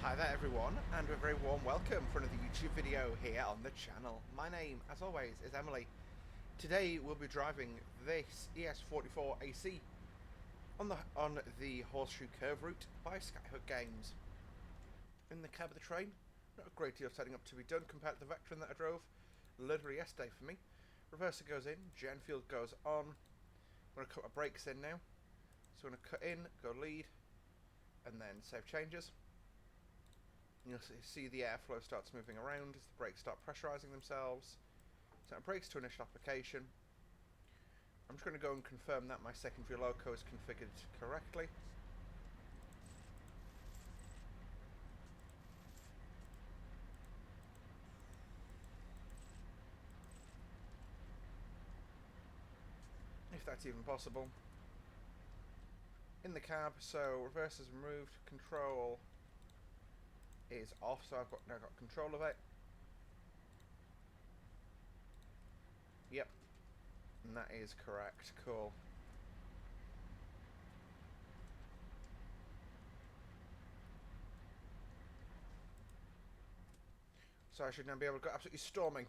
Hi there everyone, and a very warm welcome for another YouTube video here on the channel. My name, as always, is Emily. Today we'll be driving this ES44 AC on the Horseshoe curve route by Skyhook Games. In the cab of the train, not a great deal of setting up to be done compared to the Vectron that I drove literally yesterday for me. Reverser goes in, gen field goes on. I'm going to cut my brakes in now. So I'm going to cut in, go lead, and then save changes. You'll see the airflow starts moving around as the brakes start pressurising themselves. Set brakes to initial application. I'm just going to go and confirm that my second view loco is configured correctly. If that's even possible. In the cab, so reverse is removed, control is off, so I've now got control of it. Yep, and that is correct. Cool. So I should now be able to go absolutely storming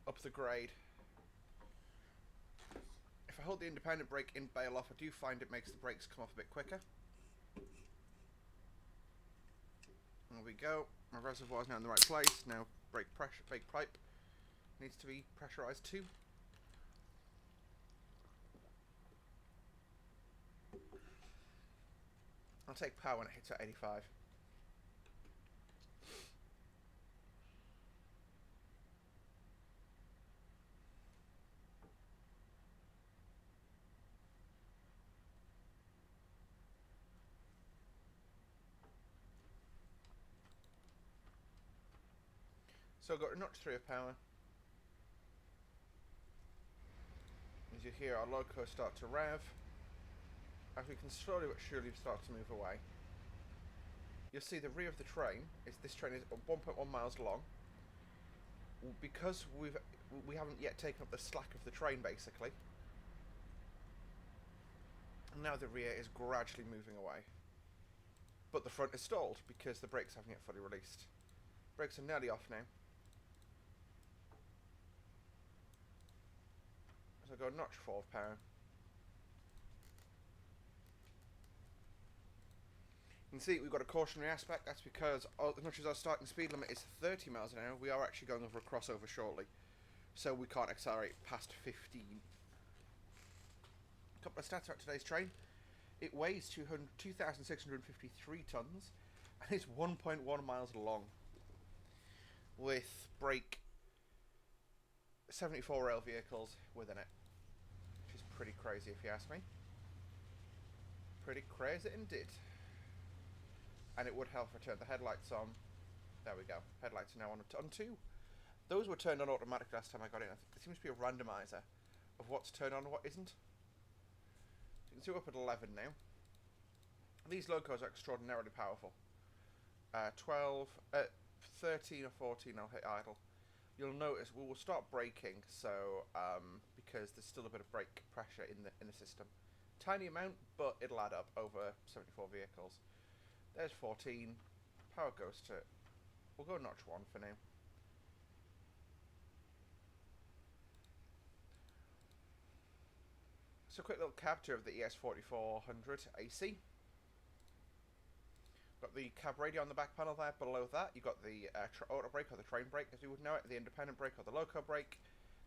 up the grade. If I hold the independent brake in bail off, I do find it makes the brakes come off a bit quicker. There we go. My reservoir is now in the right place. Now brake pipe needs to be pressurised too. I'll take power when it hits at 85. So I've got a notch 3 of power. As you hear our loco start to rev, as we can slowly but surely start to move away. You'll see the rear of the train, this train is 1.1 miles long. Because we haven't yet taken up the slack of the train basically. And now the rear is gradually moving away. But the front is stalled because the brakes haven't yet fully released. Brakes are nearly off now. So I go notch 4 of power. You can see we've got a cautionary aspect. That's because as much as our starting speed limit is 30 miles an hour, we are actually going over a crossover shortly. So we can't accelerate past 15. A couple of stats about today's train. It weighs 2,653 tonnes and is 1.1 miles long. With brake 74 rail vehicles within it, which is pretty crazy if you ask me. Pretty crazy indeed. And it would help if I turned the headlights on. There we go. Headlights are now on 2. Those were turned on automatic last time I got in. I think there seems to be a randomizer of what's turned on and what isn't. So you can see we're up at 11 now. These locos are extraordinarily powerful. 13 or 14 I'll hit idle. You'll notice we will start braking, so because there's still a bit of brake pressure in the system. Tiny amount, but it'll add up over 74 vehicles. There's 14. Power goes to... We'll go notch 1 for now. So a quick little cab tour of the ES4400 AC. Got the cab radio on the back panel there. Below that, you've got the auto brake or the train brake, as you would know it, the independent brake or the loco brake.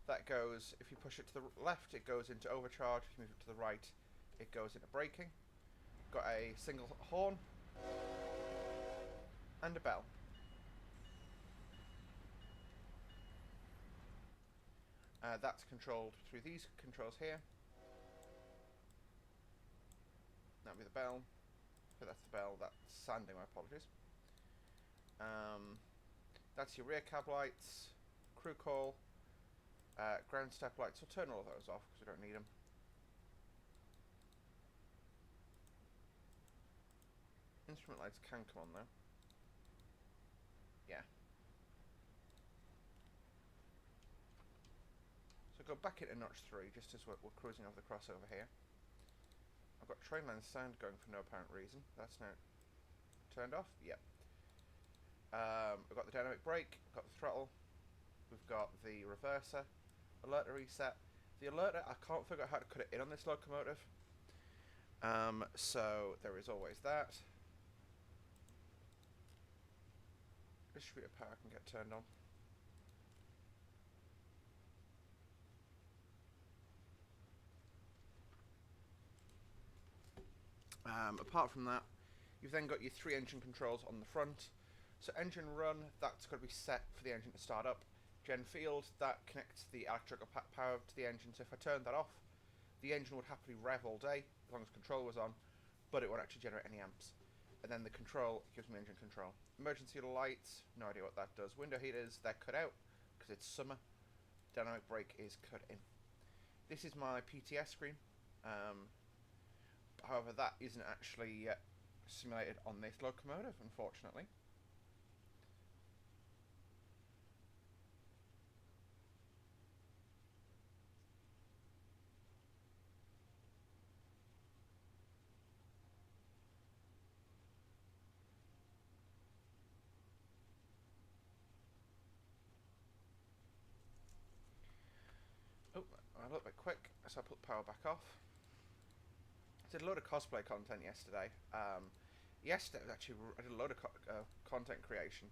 That goes, if you push it to the left, it goes into overcharge. If you move it to the right, it goes into braking. Got a single horn and a bell. That's controlled through these controls here. That'll be the bell. So that's the bell. That's sanding, my apologies. That's your rear cab lights, crew call, ground step lights. We'll turn all of those off because we don't need them. Instrument lights can come on though. Yeah. So go back into notch 3 just as we're cruising over the crossover here. I've got train line sound going for no apparent reason. That's now turned off. Yep. We've got the dynamic brake, we've got the throttle, we've got the reverser, alerter reset. The alerter, I can't figure out how to cut it in on this locomotive. So there is always that. Distributor power can get turned on. Apart from that, you've then got your 3 engine controls on the front. So engine run, that's got to be set for the engine to start up. Gen field, that connects the electrical power to the engine, so if I turn that off, the engine would happily rev all day, as long as control was on, but it won't actually generate any amps. And then the control gives me engine control. Emergency lights, no idea what that does. Window heaters, they're cut out, because it's summer. Dynamic brake is cut in. This is my PTS screen. However, that isn't actually simulated on this locomotive, unfortunately. Oh, a little bit quick, so I put power back off. I did a load of cosplay content yesterday. Yesterday, actually, I did a load of content creation.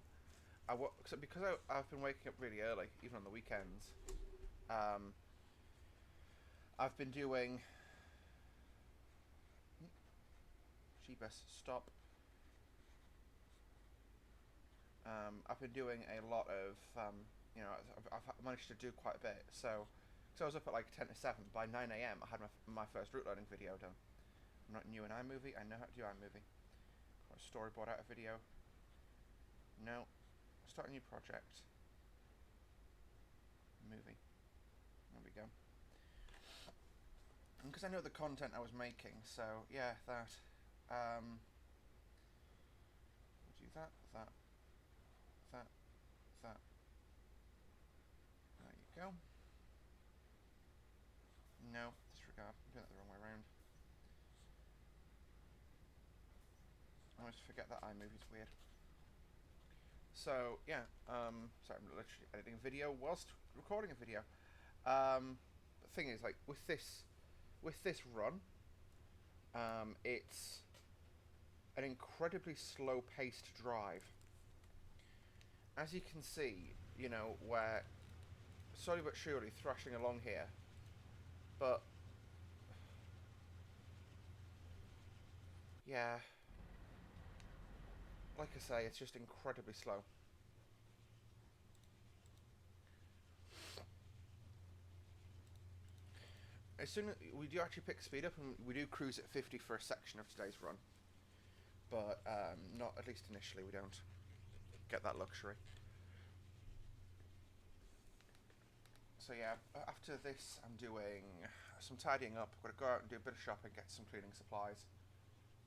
Because I've been waking up really early, even on the weekends. I've been doing... Jeebus, stop. I've been doing a lot of, you know, I've managed to do quite a bit. So I was up at like 10 to 7. By 9 AM, I had my first route loading video done. I'm not new in iMovie. I know how to do iMovie. Got a storyboard out of video. No. Start a new project. Movie. There we go. And because I know the content I was making, so yeah, that. We'll do that. There you go. No, disregard. I'm doing that the wrong way around. I always forget that iMovie's weird. So yeah, sorry, I'm literally editing a video whilst recording a video. The thing is, like with this run, it's an incredibly slow-paced drive. As you can see, you know, we're slowly but surely thrashing along here, but yeah, like I say, it's just incredibly slow. As soon as we do actually pick speed up, and we do cruise at 50 for a section of today's run, but not, at least initially, we don't get that luxury. So yeah, after this I'm doing some tidying up. I'm going to go out and do a bit of shopping, get some cleaning supplies.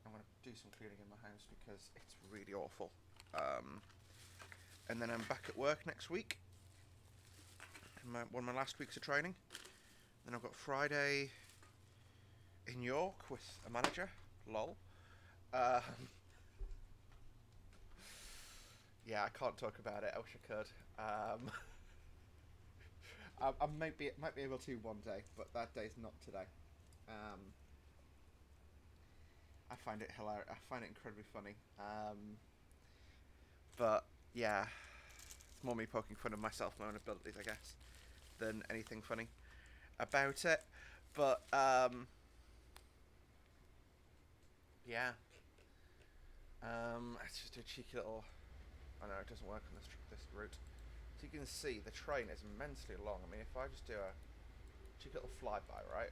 I'm going to do some cleaning in my house because it's really awful. And then I'm back at work next week. One of my last weeks of training. Then I've got Friday in York with a manager. Lol. Yeah, I can't talk about it. I wish I could. I might be able to one day, but that day's not today. I find it hilarious. I find it incredibly funny. But yeah, it's more me poking fun of myself, my own abilities, I guess, than anything funny about it. But yeah, it's just a cheeky little. I know it doesn't work on this route. So you can see the train is immensely long. I mean, if I just do a cheeky little flyby, right?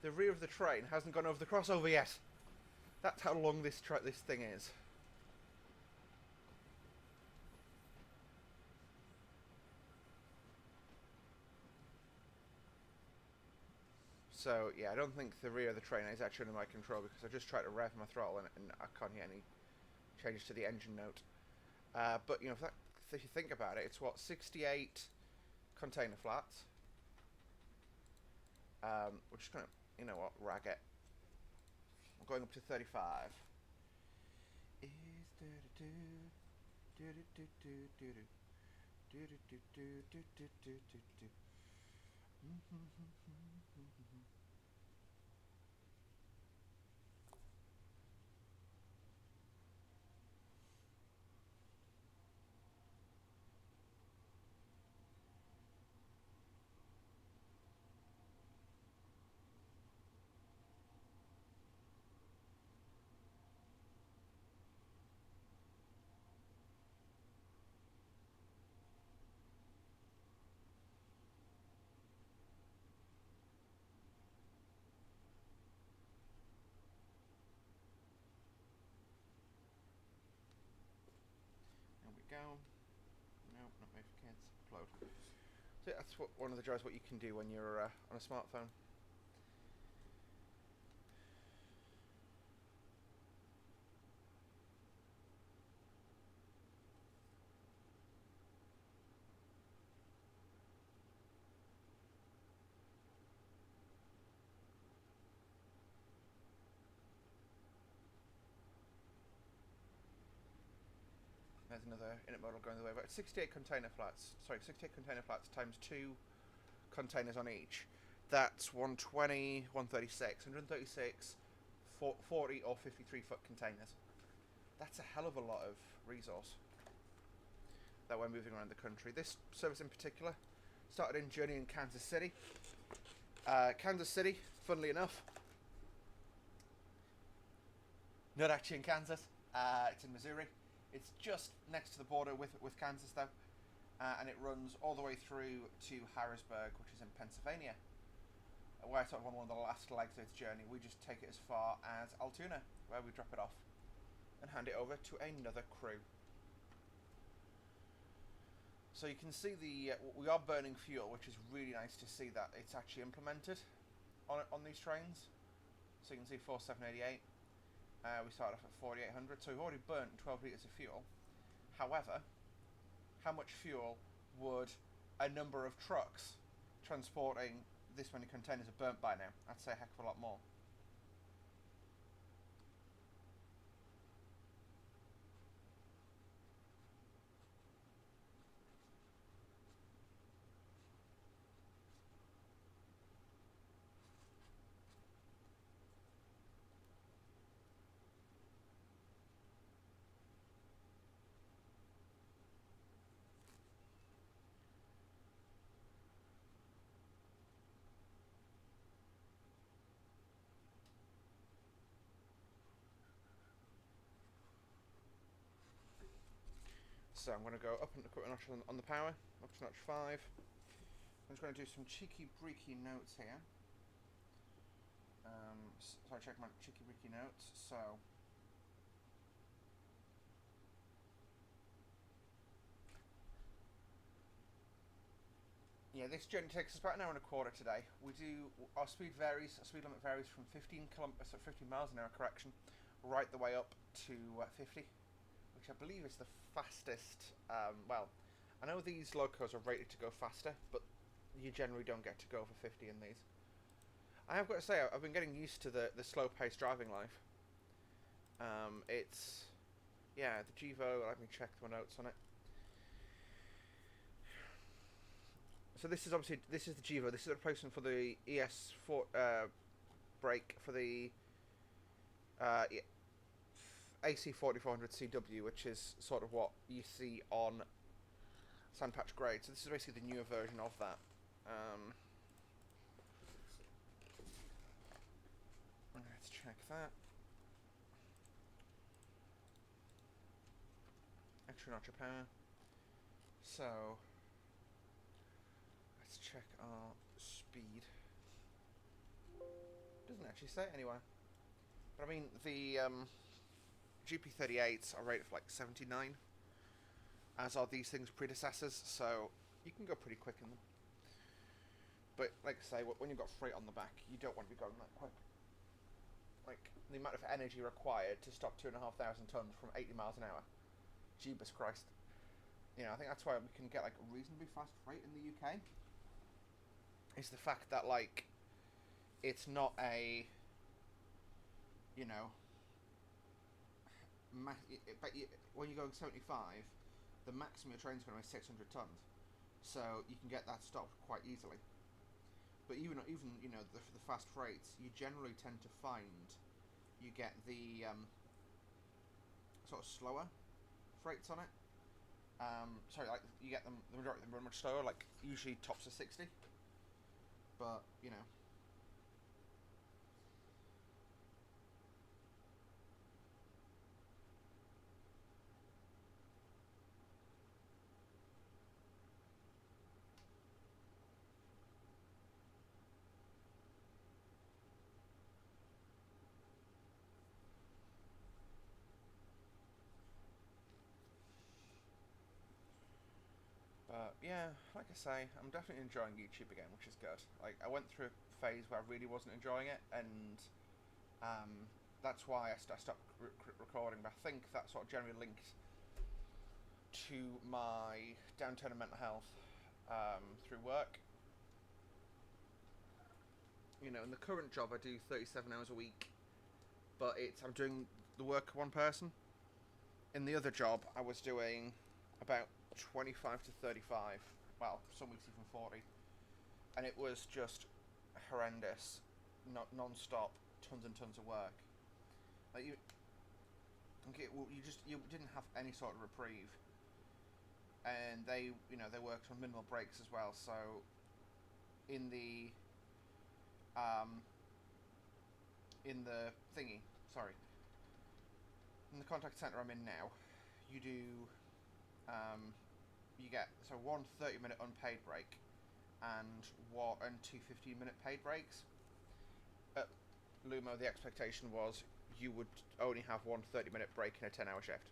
The rear of the train hasn't gone over the crossover yet. That's how long this thing is. So yeah, I don't think the rear of the train is actually under my control because I just tried to rev my throttle and I can't hear any changes to the engine note. But you know, if you think about it, it's what, 68 container flats. We're just gonna, you know what, rag it. I'm going up to 35. Is There we go. No, not made for kids. Upload. So yeah, that's one of the joys what you can do when you're on a smartphone. There's another init model going the way, but 68 container flats. Sorry, 68 container flats times 2 containers on each. That's 120, 136, 136, 40 or 53 foot containers. That's a hell of a lot of resource that we're moving around the country. This service in particular started in journey in Kansas City. Kansas City, funnily enough, not actually in Kansas. It's in Missouri. It's just next to the border with Kansas, though, and it runs all the way through to Harrisburg, which is in Pennsylvania, where it's sort of on one of the last legs of its journey. We just take it as far as Altoona, where we drop it off and hand it over to another crew. So you can see we are burning fuel, which is really nice to see that it's actually implemented on these trains. So you can see 4788. We started off at 4800, so we've already burnt 12 litres of fuel. However, how much fuel would a number of trucks transporting this many containers have burnt by now? I'd say a heck of a lot more. So I'm going to go up and quick notch on the power, up to notch 5. I'm just going to do some cheeky breeky notes here. So I check my cheeky breeky notes. So yeah, this journey takes us about an hour and a quarter today. Our speed varies. Our speed limit varies from 15 miles an hour, correction, right the way up to 50. Which I believe is the fastest. Well, I know these locos are rated to go faster, but you generally don't get to go over 50 in these. I have got to say, I've been getting used to the slow-paced driving life. It's, yeah, the Gevo. Let me check the notes on it. So this is the Gevo. This is a replacement for the ES4 brake for the AC 4400 CW, which is sort of what you see on Sandpatch Grade. So this is basically the newer version of that. Let's check that. Extra notch of power. So let's check our speed. Doesn't actually say it anywhere. But I mean, the GP38s are rated for like 79, as are these things' predecessors, so you can go pretty quick in them. But like I say, when you've got freight on the back, you don't want to be going that quick. Like the amount of energy required to stop 2,500 tons from 80 miles an hour. Jeebus Christ. You know, I think that's why we can get like reasonably fast freight in the UK. Is the fact that like it's not a, you know, but when you're going 75, the maximum your train's going to be 600 tons, so you can get that stopped quite easily. But even you know the fast freights, you generally tend to find you get the sort of slower freights on it. Sorry, like you get them, the majority of them run much slower, like usually tops of 60. But you know. But yeah, like I say, I'm definitely enjoying YouTube again, which is good. Like I went through a phase where I really wasn't enjoying it, and that's why I stopped recording. But I think that sort of generally linked to my downturn in mental health through work. You know, in the current job, I do 37 hours a week, but I'm doing the work of one person. In the other job, I was doing about 25 to 35. Well, some weeks even 40, and it was just horrendous, not non-stop, tons and tons of work. Like you didn't have any sort of reprieve, and they worked on minimal breaks as well. So in the thingy, sorry, in the contact center I'm in now, you do you get one 30-minute unpaid break and two 15-minute paid breaks. At Lumo, the expectation was you would only have one 30-minute break in a 10-hour shift.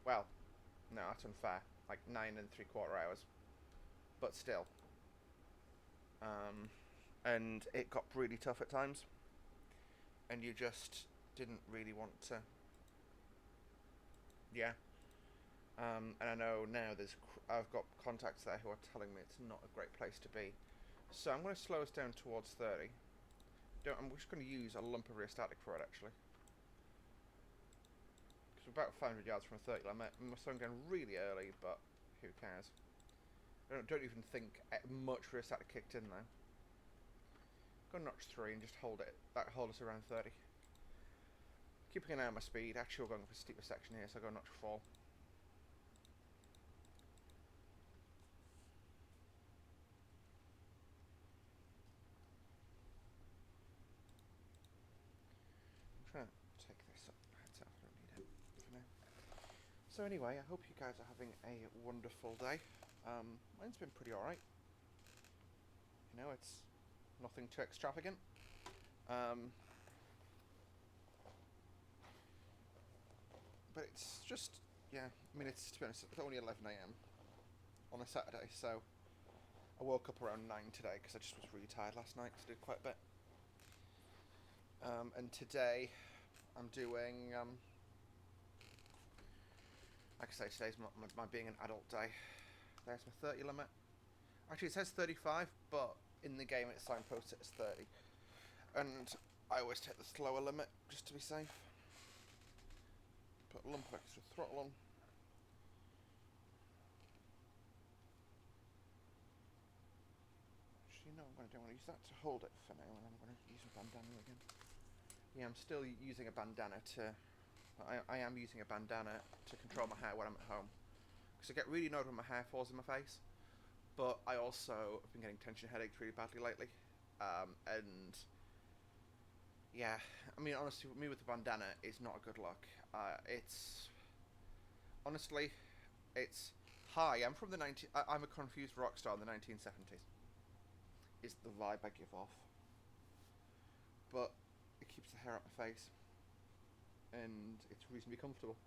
Well, no, that's unfair. Like 9 3/4 hours, but still. And it got really tough at times, and you just didn't really want to. Yeah. And I know now I've got contacts there who are telling me it's not a great place to be. So I'm going to slow us down towards 30. I'm just going to use a lump of rheostatic for it actually. Because we're about 500 yards from a 30 limit. My sun going really early, but who cares? I don't even think much rheostatic kicked in though. Go notch 3 and just hold it. That hold us around 30. Keeping an eye on my speed. Actually, we're going for a steeper section here, so I'll go notch 4. I'm trying to take this up. I don't need it for now. So anyway, I hope you guys are having a wonderful day. Mine's been pretty alright. You know, it's nothing too extravagant. But it's just, yeah, I mean, to be honest, it's only 11 AM on a Saturday, so I woke up around 9 today because I just was really tired last night because I did quite a bit. And today I'm doing, like I say, today's my being an adult day. There's my 30 limit. Actually, it says 35, but in the game it's signposted as 30. And I always take the slower limit just to be safe. Put a lump of extra throttle on. Actually, you know what I'm going to do? I'm going to use that to hold it for now, and I'm going to use a bandana again. Yeah, I'm still using a bandana to... I am using a bandana to control my hair when I'm at home. Because I get really annoyed when my hair falls in my face. But I also have been getting tension headaches really badly lately. And... yeah, I mean, honestly, me with the bandana is not a good look. It's... honestly, it's... hi, I'm from the I'm a confused rock star in the 1970s. Is the vibe I give off. But it keeps the hair out my face. And it's reasonably comfortable.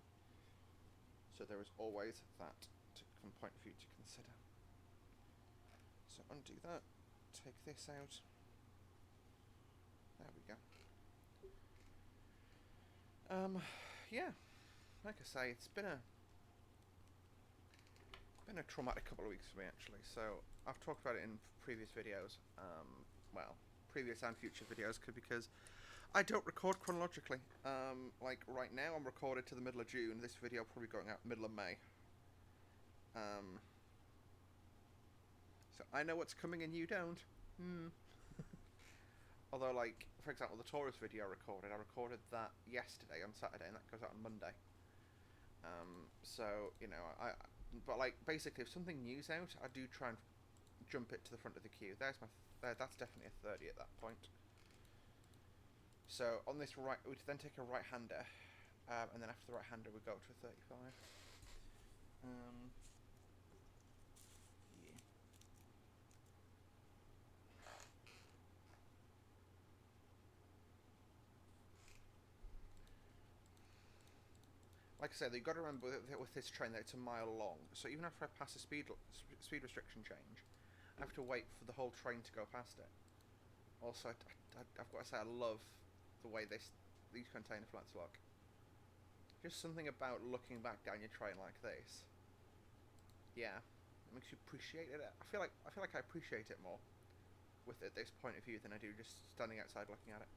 So there is always that point for you to consider. So undo that, take this out. There we go. Yeah, like I say, it's been a traumatic couple of weeks for me actually. So I've talked about it in previous videos, well, previous and future videos, because I don't record chronologically. Like right now, I'm recorded to the middle of June. This video probably going out middle of May. So I know what's coming and you don't. Although, like, for example, the tourist video I recorded that yesterday on Saturday, and that goes out on Monday. So, you know, but like, basically, if something new's out, I do try and jump it to the front of the queue. There's my, that's definitely a 30 at that point. So, on this right, we'd then take a right-hander, and then after the right-hander, we go up to a 35. Yeah. Like I said, you've got to remember with this train that it's a mile long, so even after I pass a speed restriction change, I have to wait for the whole train to go past it. Also, I've got to say I love the way these container flats look. Just something about looking back down your train like this. Yeah, it makes you appreciate it. I feel like I appreciate it more with it, this point of view than I do just standing outside looking at it.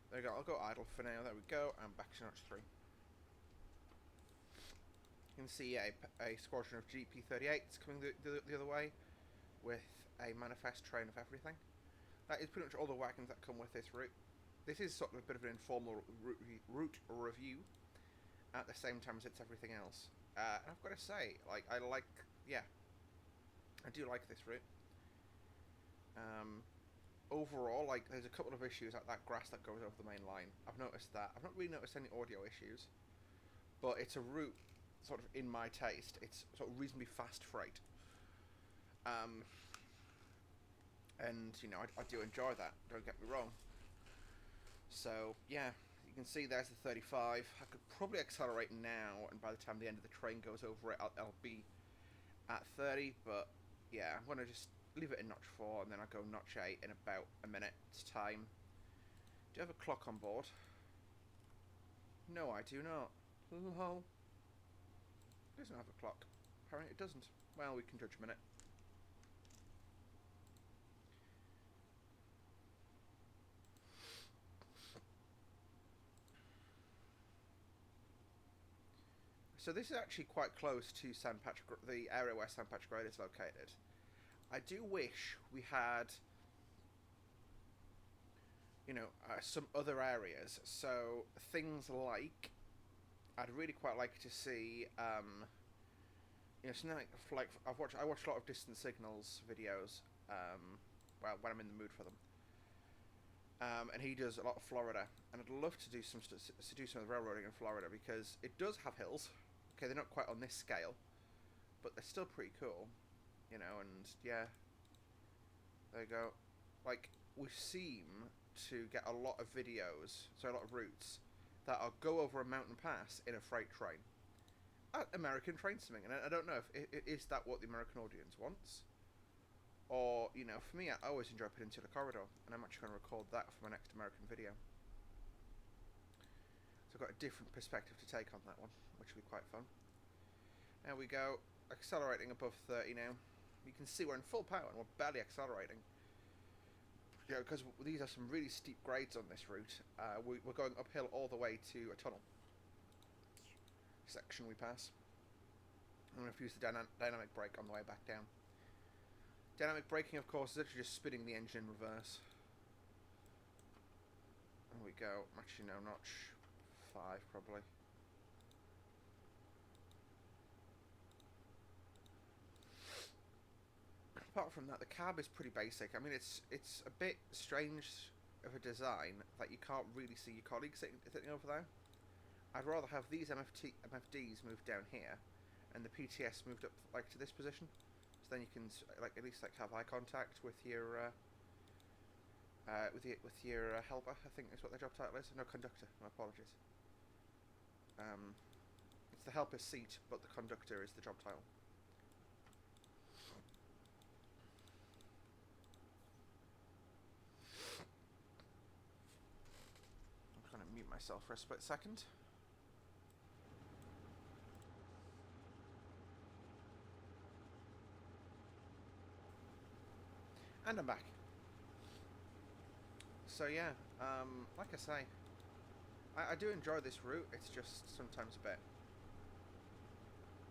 There we go, I'll go idle for now, there we go, and back to notch 3. You can see a squadron of GP38s coming the other way, with a manifest train of everything. That is pretty much all the wagons that come with this route. This is sort of a bit of an informal route review, at the same time as it's everything else. And I've got to say, like, I do like this route. Overall, like, there's a couple of issues like that grass that goes over the main line. I've noticed that. I've not really noticed any audio issues, but it's a route sort of in my taste. It's sort of reasonably fast freight. And, you know, I do enjoy that, don't get me wrong. So, yeah, you can see there's the 35. I could probably accelerate now, and by the time the end of the train goes over it, I'll be at 30, but, yeah, I'm going to just leave it in notch 4, and then I'll go notch 8 in about a minute's time. Do you have a clock on board? No, I do not. Lol. It doesn't have a clock. Apparently it doesn't. Well, we can judge a minute. So this is actually quite close to St. Patrick, the area where St. Patrick Road is located. I do wish we had, you know, some other areas. So things like, I'd really quite like to see, you know, something like I watch a lot of distant signals videos, well, when I'm in the mood for them. And he does a lot of Florida, and I'd love to do some of the railroading in Florida, because it does have hills. Okay, they're not quite on this scale, but they're still pretty cool, you know. And yeah, there you go. Like, we seem to get a lot of videos, so a lot of routes that are go over a mountain pass in a freight train. American train simming, and I don't know if is that what the American audience wants, or, you know, for me, I always enjoy Peninsula Corridor, and I'm actually going to record that for my next American video. So I've got a different perspective to take on that one, which will be quite fun. There we go, accelerating above 30 now. You can see we're in full power and we're barely accelerating. You know, because these are some really steep grades on this route. We're going uphill all the way to a tunnel section we pass. I'm going to use the dynamic brake on the way back down. Dynamic braking, of course, is literally just spinning the engine in reverse. There we go. Actually, no, notch 5 probably. Apart from that, the cab is pretty basic. I mean, it's a bit strange of a design that you can't really see your colleagues sitting over there. I'd rather have these MFDs moved down here, and the PTS moved up like to this position, so then you can like at least like have eye contact with your with your helper, I think is what their job title is. No, conductor. My apologies. It's the helper's seat, but the conductor is the job title. I'm trying to mute myself for a split second. And I'm back. So yeah, like I say, I do enjoy this route. It's just sometimes a bit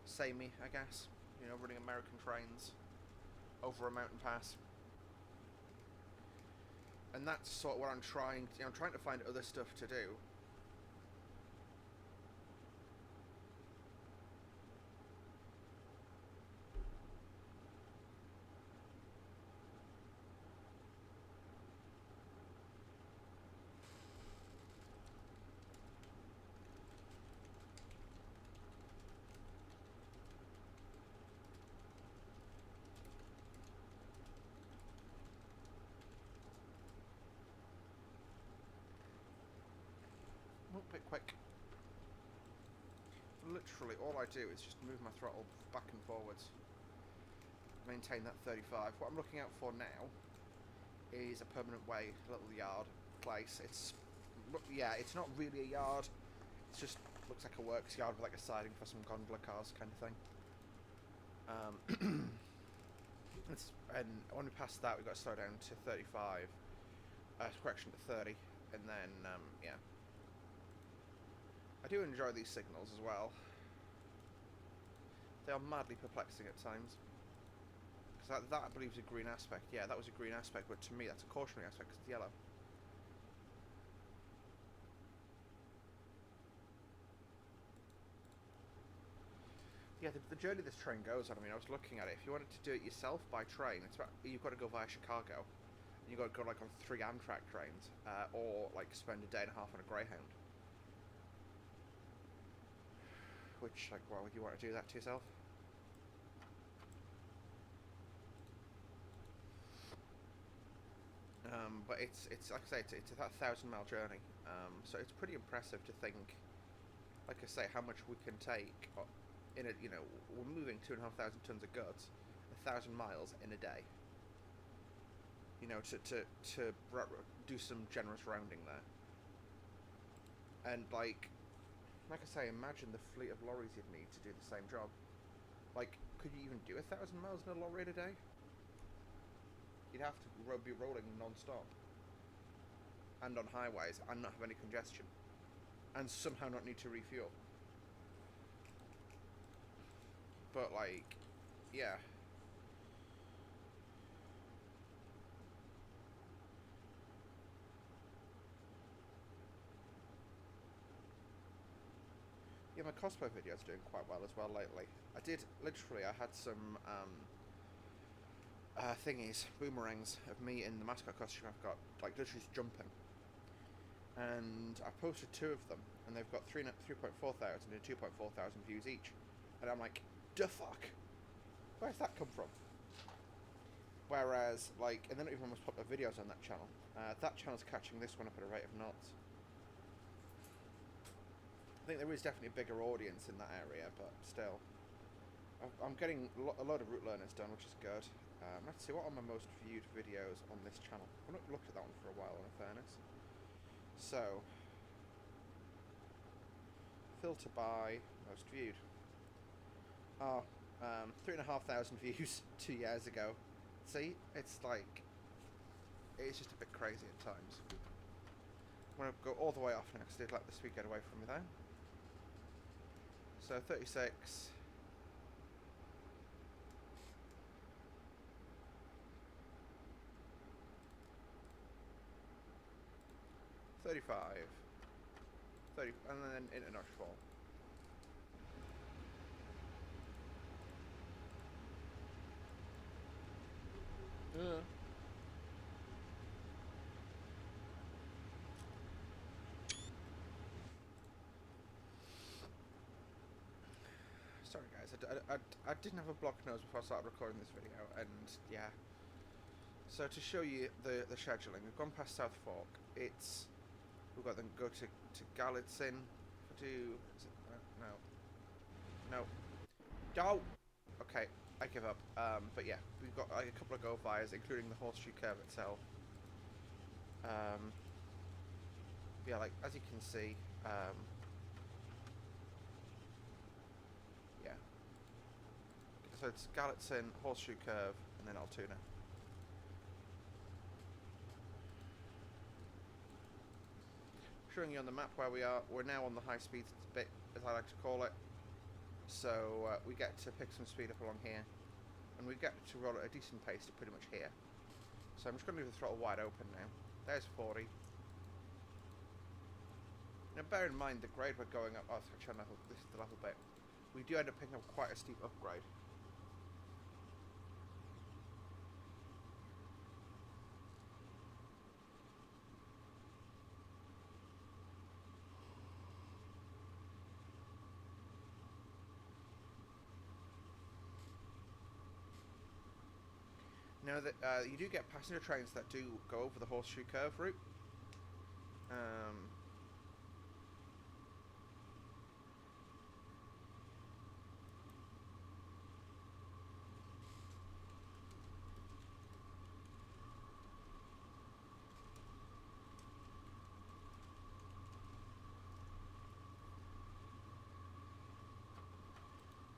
samey, I guess. You know, running American trains over a mountain pass. And that's sort of what I'm trying. I'm trying to find other stuff to do. A bit quick. Literally, all I do is just move my throttle back and forwards. Maintain that 35. What I'm looking out for now is a permanent way, a little yard place. It's not really a yard. It just looks like a works yard with like a siding for some gondola cars kind of thing. And when we pass that, we've got to slow down to 35. Correction to 30, and then yeah. I do enjoy these signals as well. They are madly perplexing at times. Because that I believe is a green aspect. Yeah, that was a green aspect, but to me that's a cautionary aspect because it's yellow. Yeah, the journey this train goes on, I mean, I was looking at it. If you wanted to do it yourself by train, you've got to go via Chicago. And you've got to go like on 3 Amtrak trains, or like spend a day and a half on a Greyhound. Which, like, why would you want to do that to yourself? But it's like I say, it's a 1,000-mile journey. So it's pretty impressive to think, like I say, how much we can take in a, you know, we're moving 2,500 tons of goods, 1,000 miles in a day. You know, to do some generous rounding there. And like I say, imagine the fleet of lorries you'd need to do the same job. Like, could you even do 1,000 miles in a lorry in a day? You'd have to be rolling non-stop. And on highways, and not have any congestion. And somehow not need to refuel. But like, yeah. Yeah, my cosplay video's doing quite well as well lately. I had some thingies, boomerangs of me in the mascot costume I've got, like literally just jumping. And I posted 2 of them, and they've got 3.4 thousand and 2.4 thousand views each. And I'm like, the fuck? Where's that come from? Whereas, like, and they're not even most popular videos on that channel. That channel's catching this one up at a rate of knots. I think there is definitely a bigger audience in that area, but still. I'm getting a lot of route learners done, which is good. Let's see, what are my most viewed videos on this channel? I've not looked at that one for a while, in fairness. So, filter by most viewed. 3,500 views 2 years ago. See, it's like, it's just a bit crazy at times. I'm going to go all the way off now because I did let the speed get away from me there. So 36. 35. 30, and then into notchfall. Sorry guys, I didn't have a blocked nose before I started recording this video, and yeah, So to show you the scheduling, we've gone past South Fork. We've got them go to Gallatin. Is it, no. Don't. Okay, I give up. But yeah, we've got like a couple of go vias, including the Horseshoe curve itself. Yeah, like as you can see, yeah. So it's Gallatin, Horseshoe curve, and then Altoona. Showing you on the map where we are. We're now on the high speed bit, as I like to call it. So we get to pick some speed up along here, and we get to roll at a decent pace to pretty much here. So I'm just going to leave the throttle wide open now. There's 40. Now bear in mind the grade we're going up. Oh, it's actually on level. This is the level bit. We do end up picking up quite a steep upgrade. Now that you do get passenger trains that do go over the Horseshoe curve route.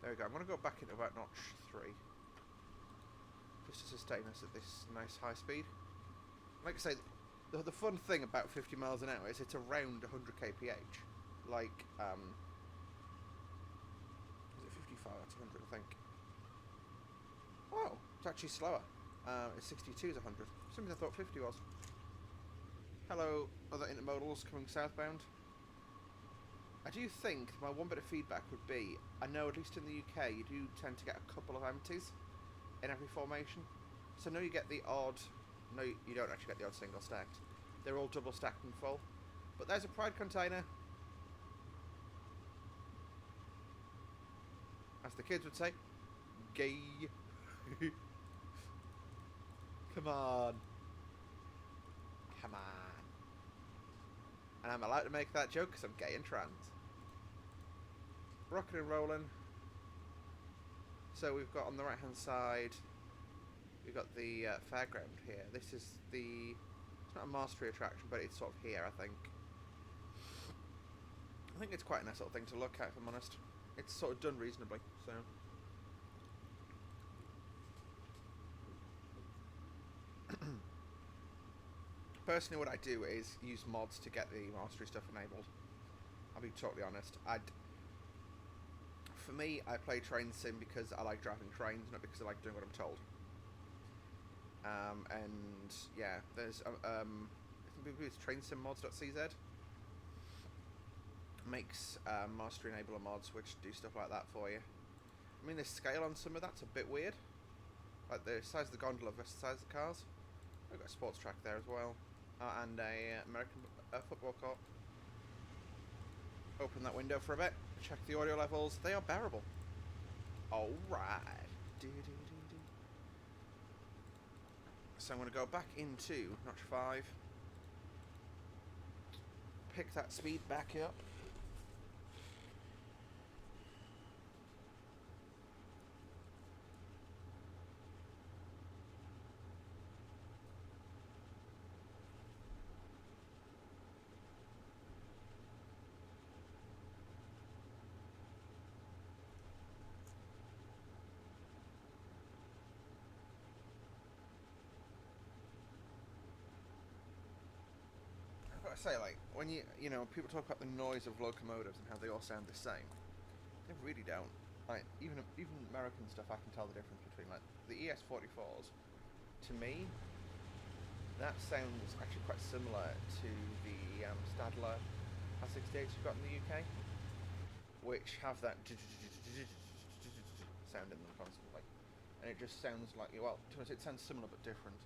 There we go. I'm going to go back into about notch 3. Just to sustain us at this nice high speed. Like I say, the fun thing about 50 miles an hour is it's around 100 kph. Like, is it 55? That's 100, I think. Oh, it's actually slower. It's 62 is 100. Something I thought 50 was. Hello, other intermodals coming southbound. I do think my one bit of feedback would be, I know at least in the UK you do tend to get a couple of empties in every formation. So no, you get the odd, no you don't actually get the odd single stacked. They're all double stacked and full. But there's a Pride container. As the kids would say, gay. Come on. Come on. And I'm allowed to make that joke because I'm gay and trans. Rocking and rolling. So we've got on the right hand side, we've got the fairground here. This is the, it's not a mastery attraction, but it's sort of here, I think. I think it's quite a nice little thing to look at, if I'm honest. It's sort of done reasonably, so. Personally, what I do is use mods to get the mastery stuff enabled. I'll be totally honest. For me, I play train sim because I like driving trains, not because I like doing what I'm told. And yeah, there's I think it's trainsimmods.cz makes mastery enabler mods which do stuff like that for you. I mean, the scale on some of that's a bit weird, like the size of the gondola versus the size of the cars. I've got a sports track there as well, and a American football court. Open that window for a bit, check the audio levels. They are bearable. Alright. So I'm going to go back into notch 5. Pick that speed back up. Say, like, when you know, people talk about the noise of locomotives and how they all sound the same, they really don't. Like, even American stuff, I can tell the difference between, like, the ES44s. To me, that sounds actually quite similar to the Stadler R68s you've got in the UK, which have that sound in them constantly, and it just sounds like, well, to us it sounds similar but different.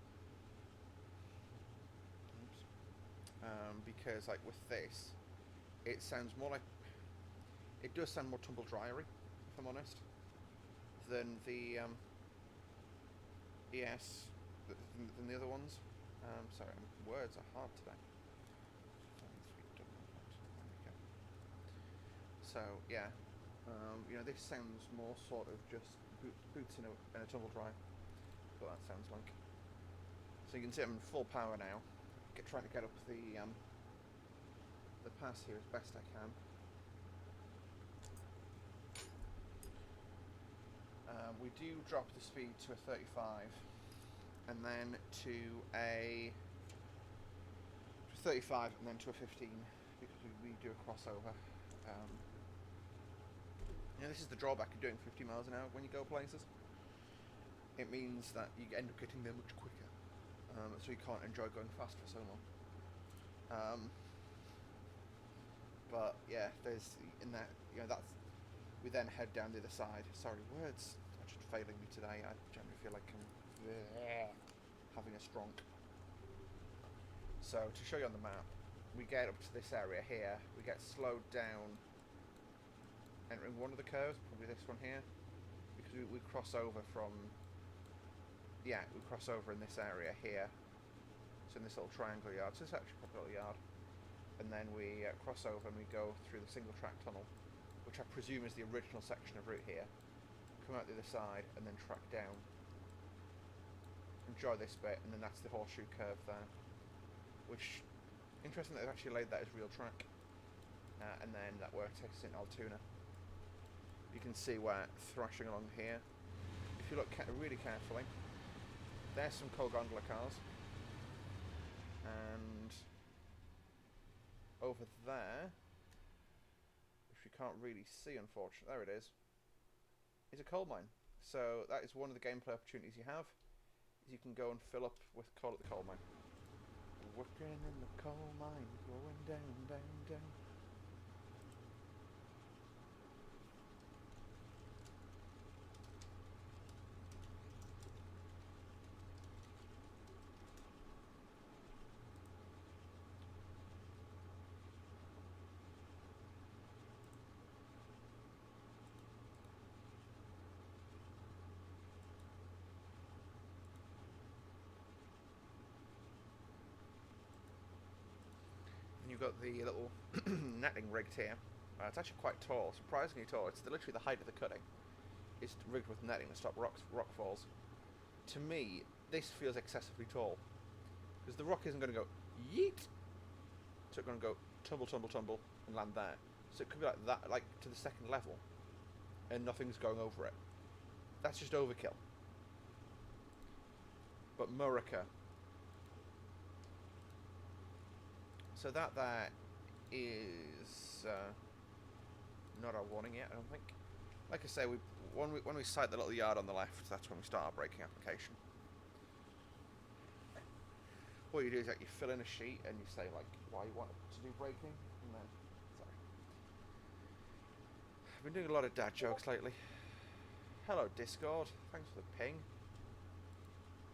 Because like with this, it sounds more like, it does sound more tumble dryery, if I'm honest, than the than the other ones. Sorry, words are hard today. So yeah, you know, this sounds more sort of just boots in a tumble dry. What that sounds like. So you can see I'm in full power now. Trying to get up the pass here as best I can. We do drop the speed to a 35, and then to a 35, and then to a 15 because we do a crossover. You know, this is the drawback of doing 50 miles an hour when you go places. It means that you end up getting there much quicker, so you can't enjoy going fast for so long. But yeah, there's in that, you know, that's, we then head down the other side. Sorry, words are just failing me today. I generally feel like I'm having a stronk. So to show you on the map, we get up to this area here. We get slowed down entering one of the curves, probably this one here, because we cross over from, yeah, we cross over in this area here. So in this little triangle yard. So it's actually a proper little yard. And then we cross over and we go through the single track tunnel, which I presume is the original section of route here. Come out the other side and then track down. Enjoy this bit, and then that's the horseshoe curve there. Which, interesting that they've actually laid that as real track. And then that work takes us in Altoona. You can see we're thrashing along here. If you look really carefully, there's some coal gondola cars. And over there, which you can't really see unfortunately, there it is a coal mine. So that is one of the gameplay opportunities you have, is you can go and fill up with coal at the coal mine. Working in the coal mine, going down, down, down. You've got the little netting rigged here. It's actually quite tall, surprisingly tall. It's literally the height of the cutting. It's rigged with netting to stop rock falls. To me, this feels excessively tall, because the rock isn't going to go yeet. So it's going to go tumble, tumble, tumble, and land there. So it could be like that, like to the second level, and nothing's going over it. That's just overkill. But Murica. So that there is not our warning yet, I don't think. Like I say, when we sight the little yard on the left, that's when we start our braking application. What you do is that you fill in a sheet and you say like why you want to do braking, and then sorry. I've been doing a lot of dad jokes lately. Hello Discord, thanks for the ping.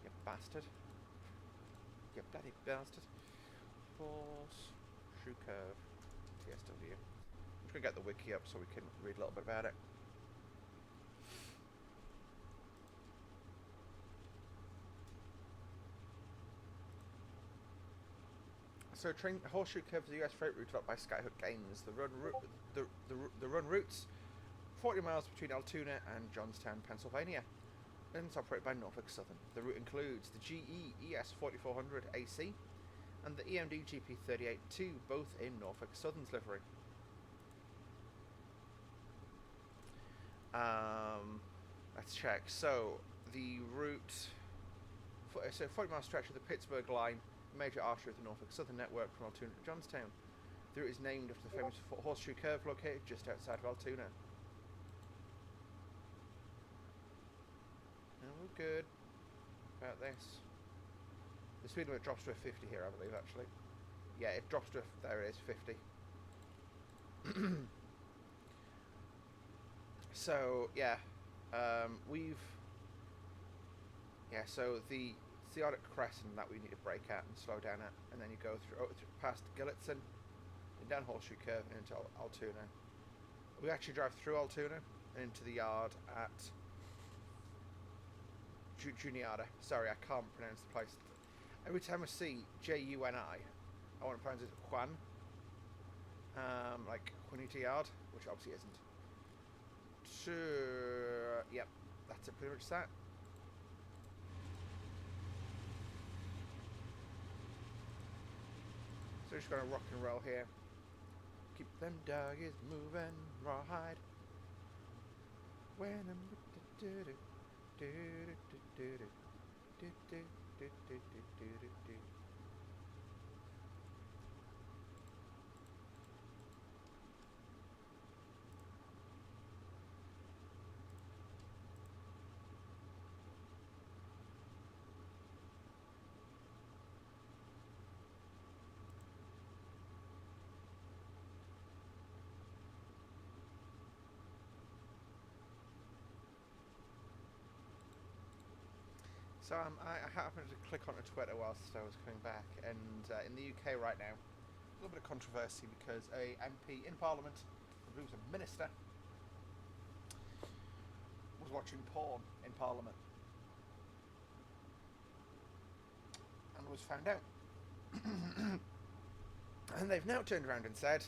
You bastard. You bloody bastard. Horseshoe curve, TSW. I'm just going to get the wiki up so we can read a little bit about it. So, Horseshoe curve is a US freight route developed by Skyhook Games. The run routes 40 miles between Altoona and Johnstown, Pennsylvania, and it's operated by Norfolk Southern. The route includes the GE ES 4400 AC and the EMD GP38-2, both in Norfolk Southern's livery. Let's check. So the route, so 40-mile stretch of the Pittsburgh line, major artery of the Norfolk Southern network from Altoona to Johnstown. The route is named after the famous Horseshoe curve located just outside of Altoona. And we're good about this. The speed limit drops to a 50 here, I believe, actually. Yeah, it drops to there it is, 50. So, yeah. So the Theodic Crescent that we need to brake at and slow down at, and then you go through past Gillitson, and down Horseshoe Curve and into Altoona. We actually drive through Altoona and into the yard at Juniata. Sorry, I can't pronounce the place. Every time I see Juni, I want to pronounce it Juan. Like Juanita Yard, which obviously isn't. Yep, that's it, pretty much that. So just gonna rock and roll here. Keep them doggies moving, rawhide. When I'm So I happened to click onto Twitter whilst I was coming back, and in the UK right now, a little bit of controversy because a MP in Parliament, I believe it was a minister, was watching porn in Parliament and was found out. And they've now turned around and said,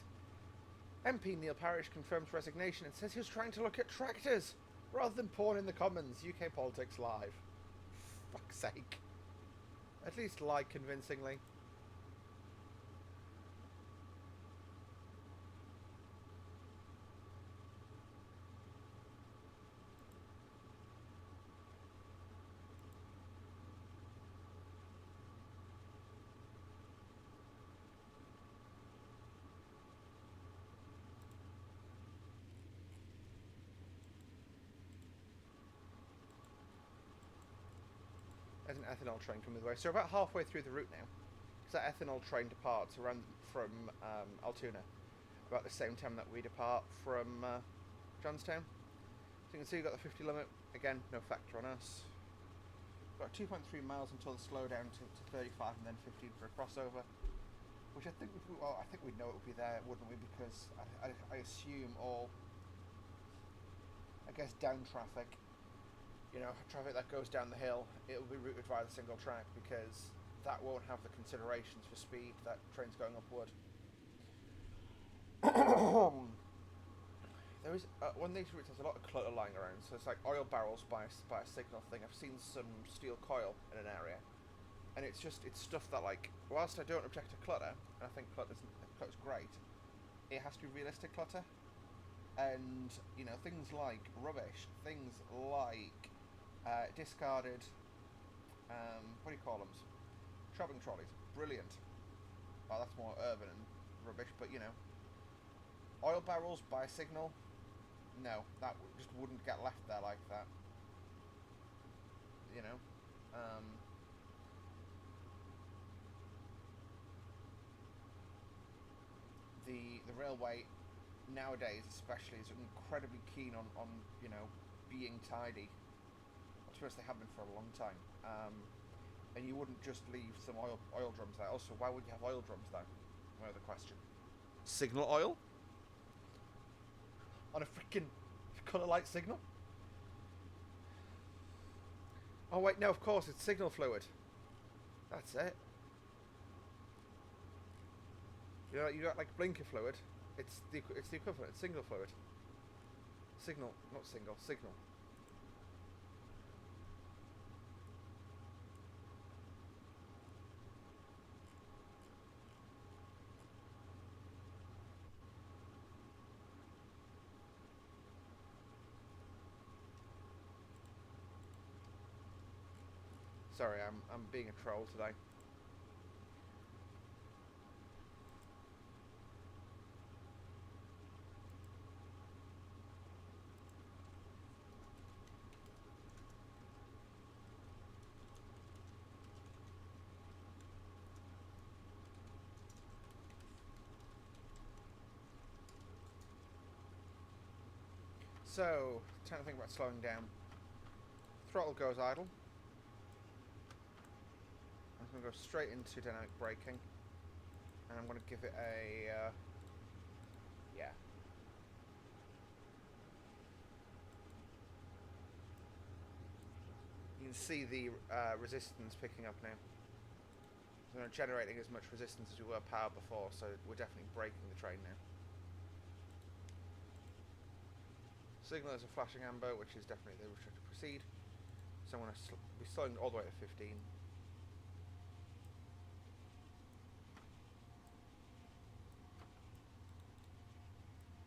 MP Neil Parish confirms resignation and says he was trying to look at tractors rather than porn in the Commons. UK Politics Live. Fuck's sake. At least lie convincingly. There's an ethanol train coming the way. So we're about halfway through the route now. Because that ethanol train departs around from Altoona about the same time that we depart from Johnstown. So you can see we've got the 50 limit. Again, no factor on us. Got 2.3 miles until the slowdown to 35 and then 15 for a crossover. Which I think, I think we'd know it would be there, wouldn't we? Because I assume all, I guess, down traffic, you know, traffic that goes down the hill, it'll be routed via the single track because that won't have the considerations for speed that train's going upward. There is one of these routes has a lot of clutter lying around, so it's like oil barrels by a signal thing. I've seen some steel coil in an area, and it's stuff that, like, whilst I don't object to clutter, and I think clutter's great, it has to be realistic clutter, and you know, things like rubbish, things like discarded, what do you call them? Shopping trolleys. Brilliant. Well, that's more urban and rubbish, but you know, oil barrels by signal. No, that just wouldn't get left there like that. You know. The railway nowadays, especially, is incredibly keen on you know, being tidy. I suppose they have been for a long time. And you wouldn't just leave some oil drums there. Also, why would you have oil drums there? My other question. Signal oil? On a freaking colour light signal? Oh wait, no, of course, it's signal fluid. That's it. You got like blinker fluid. It's the equivalent. It's signal fluid. Signal, not single. Signal. Sorry, I'm being a troll today. So, time to think about slowing down. Throttle goes idle. I'm going to go straight into dynamic braking. And I'm going to give it a... yeah. can see the resistance picking up now. So we're not generating as much resistance as we were power before, so we're definitely braking the train now. Signal is a flashing amber, which is definitely the restrict to proceed. So I'm going to be slowing all the way to 15.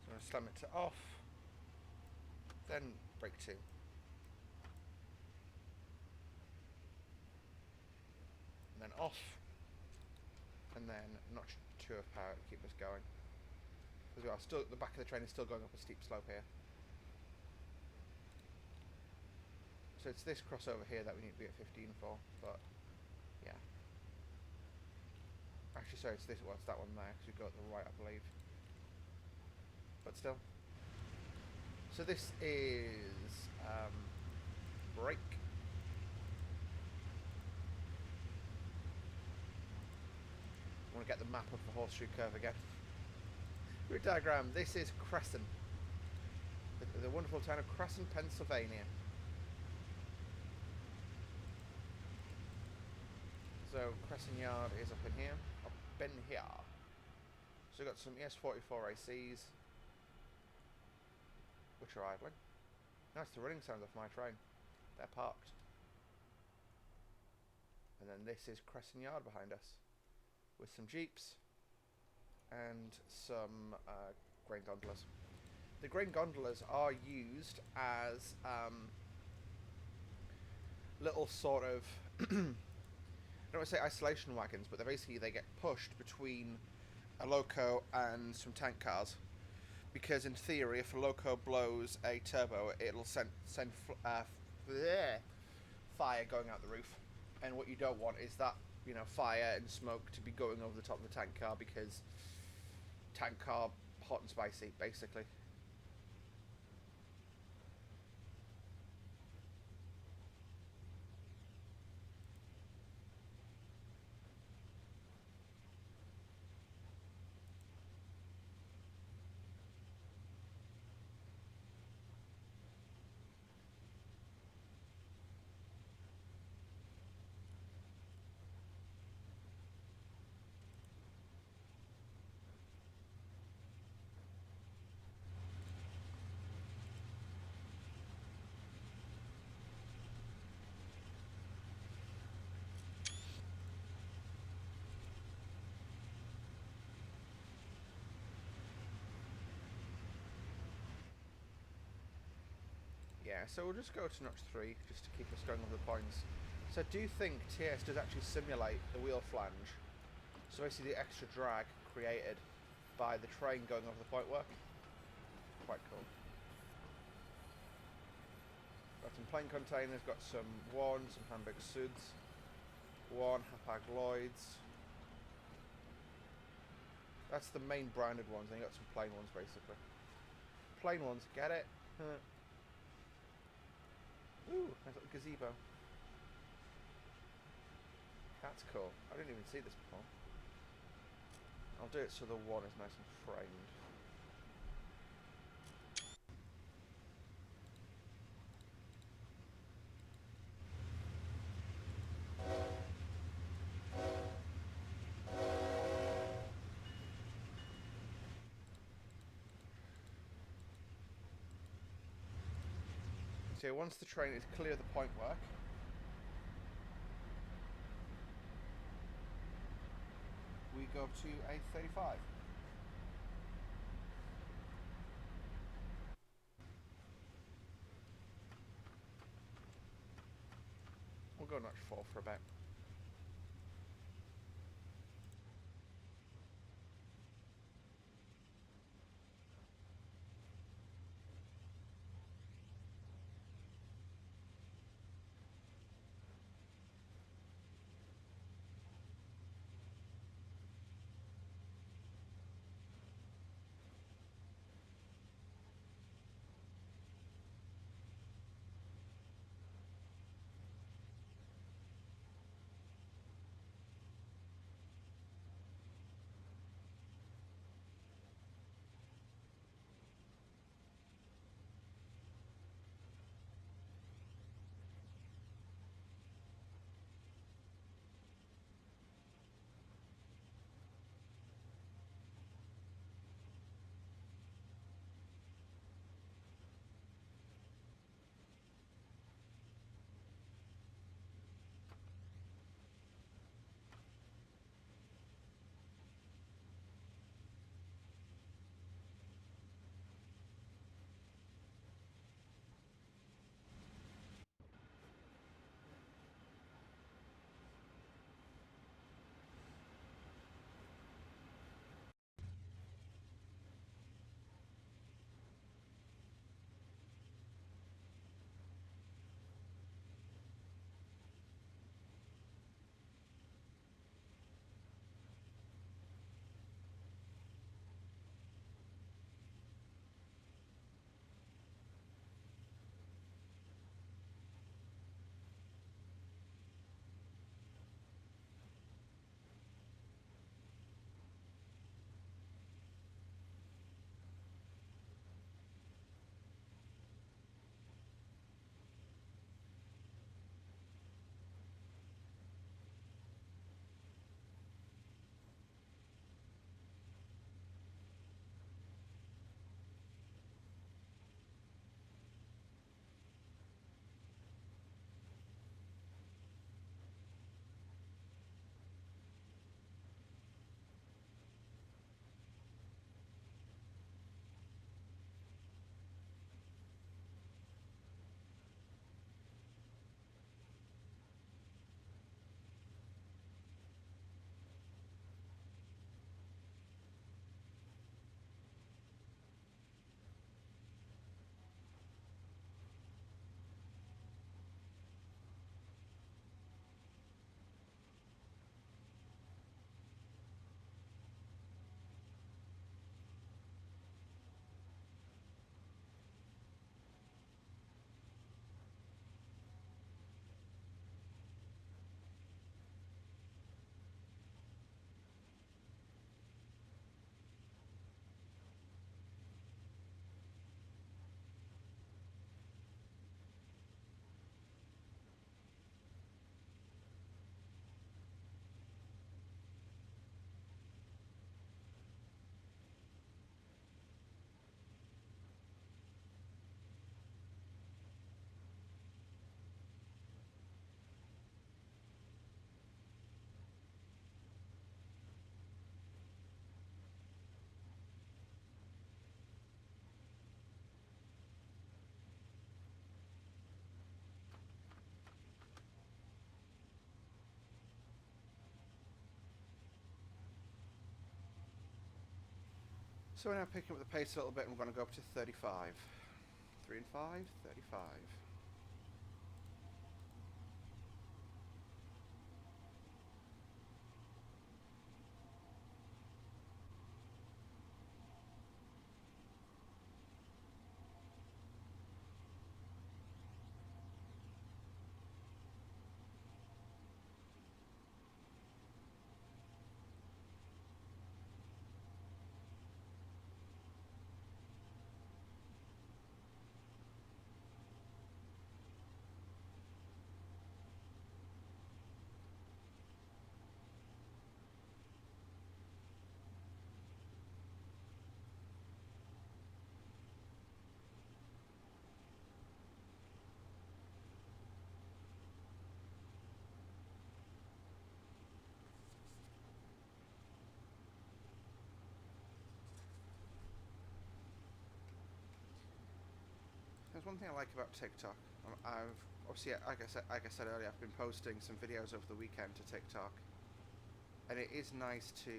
So I'm going to slam it to off, then brake 2. And then off, and then notch 2 of power to keep us going. As well, still the back of the train is still going up a steep slope here. So it's this crossover here that we need to be at 15 for, but yeah. Actually, sorry, it's this. Well, it's that one there because we go at the right, I believe. But still. So this is brake. I want to get the map of the horseshoe curve again. Route diagram. This is Crescent, the wonderful town of Crescent, Pennsylvania. So Crescent Yard is up in here. So we've got some ES44 ACs, which are idling. That's the running sound of my train. They're parked. And then this is Crescent Yard behind us, with some jeeps and some grain gondolas. The grain gondolas are used as little sort of I don't want to say isolation wagons, but they get pushed between a loco and some tank cars, because in theory, if a loco blows a turbo, it'll send fire going out the roof, and what you don't want is that, you know, fire and smoke to be going over the top of the tank car, because tank car hot and spicy, basically. Yeah, so we'll just go to notch 3, just to keep us going over the points. So I do think TS does actually simulate the wheel flange. So basically the extra drag created by the train going over the point work. Quite cool. Got some plain containers, got some some Hamburg Suds, Hapag Lloyds. That's the main branded ones, and you got some plain ones basically. Plain ones, get it? Ooh, nice little gazebo. That's cool. I didn't even see this before. I'll do it so the one is nice and framed. So once the train is clear of the point work, we go to a 35. We'll go notch 4 for a bit. So we're now picking up the pace a little bit and we're going to go up to 35. 3 and 5, 35. There's one thing I like about TikTok. I've obviously, like I said earlier, I've been posting some videos over the weekend to TikTok, and it is nice to.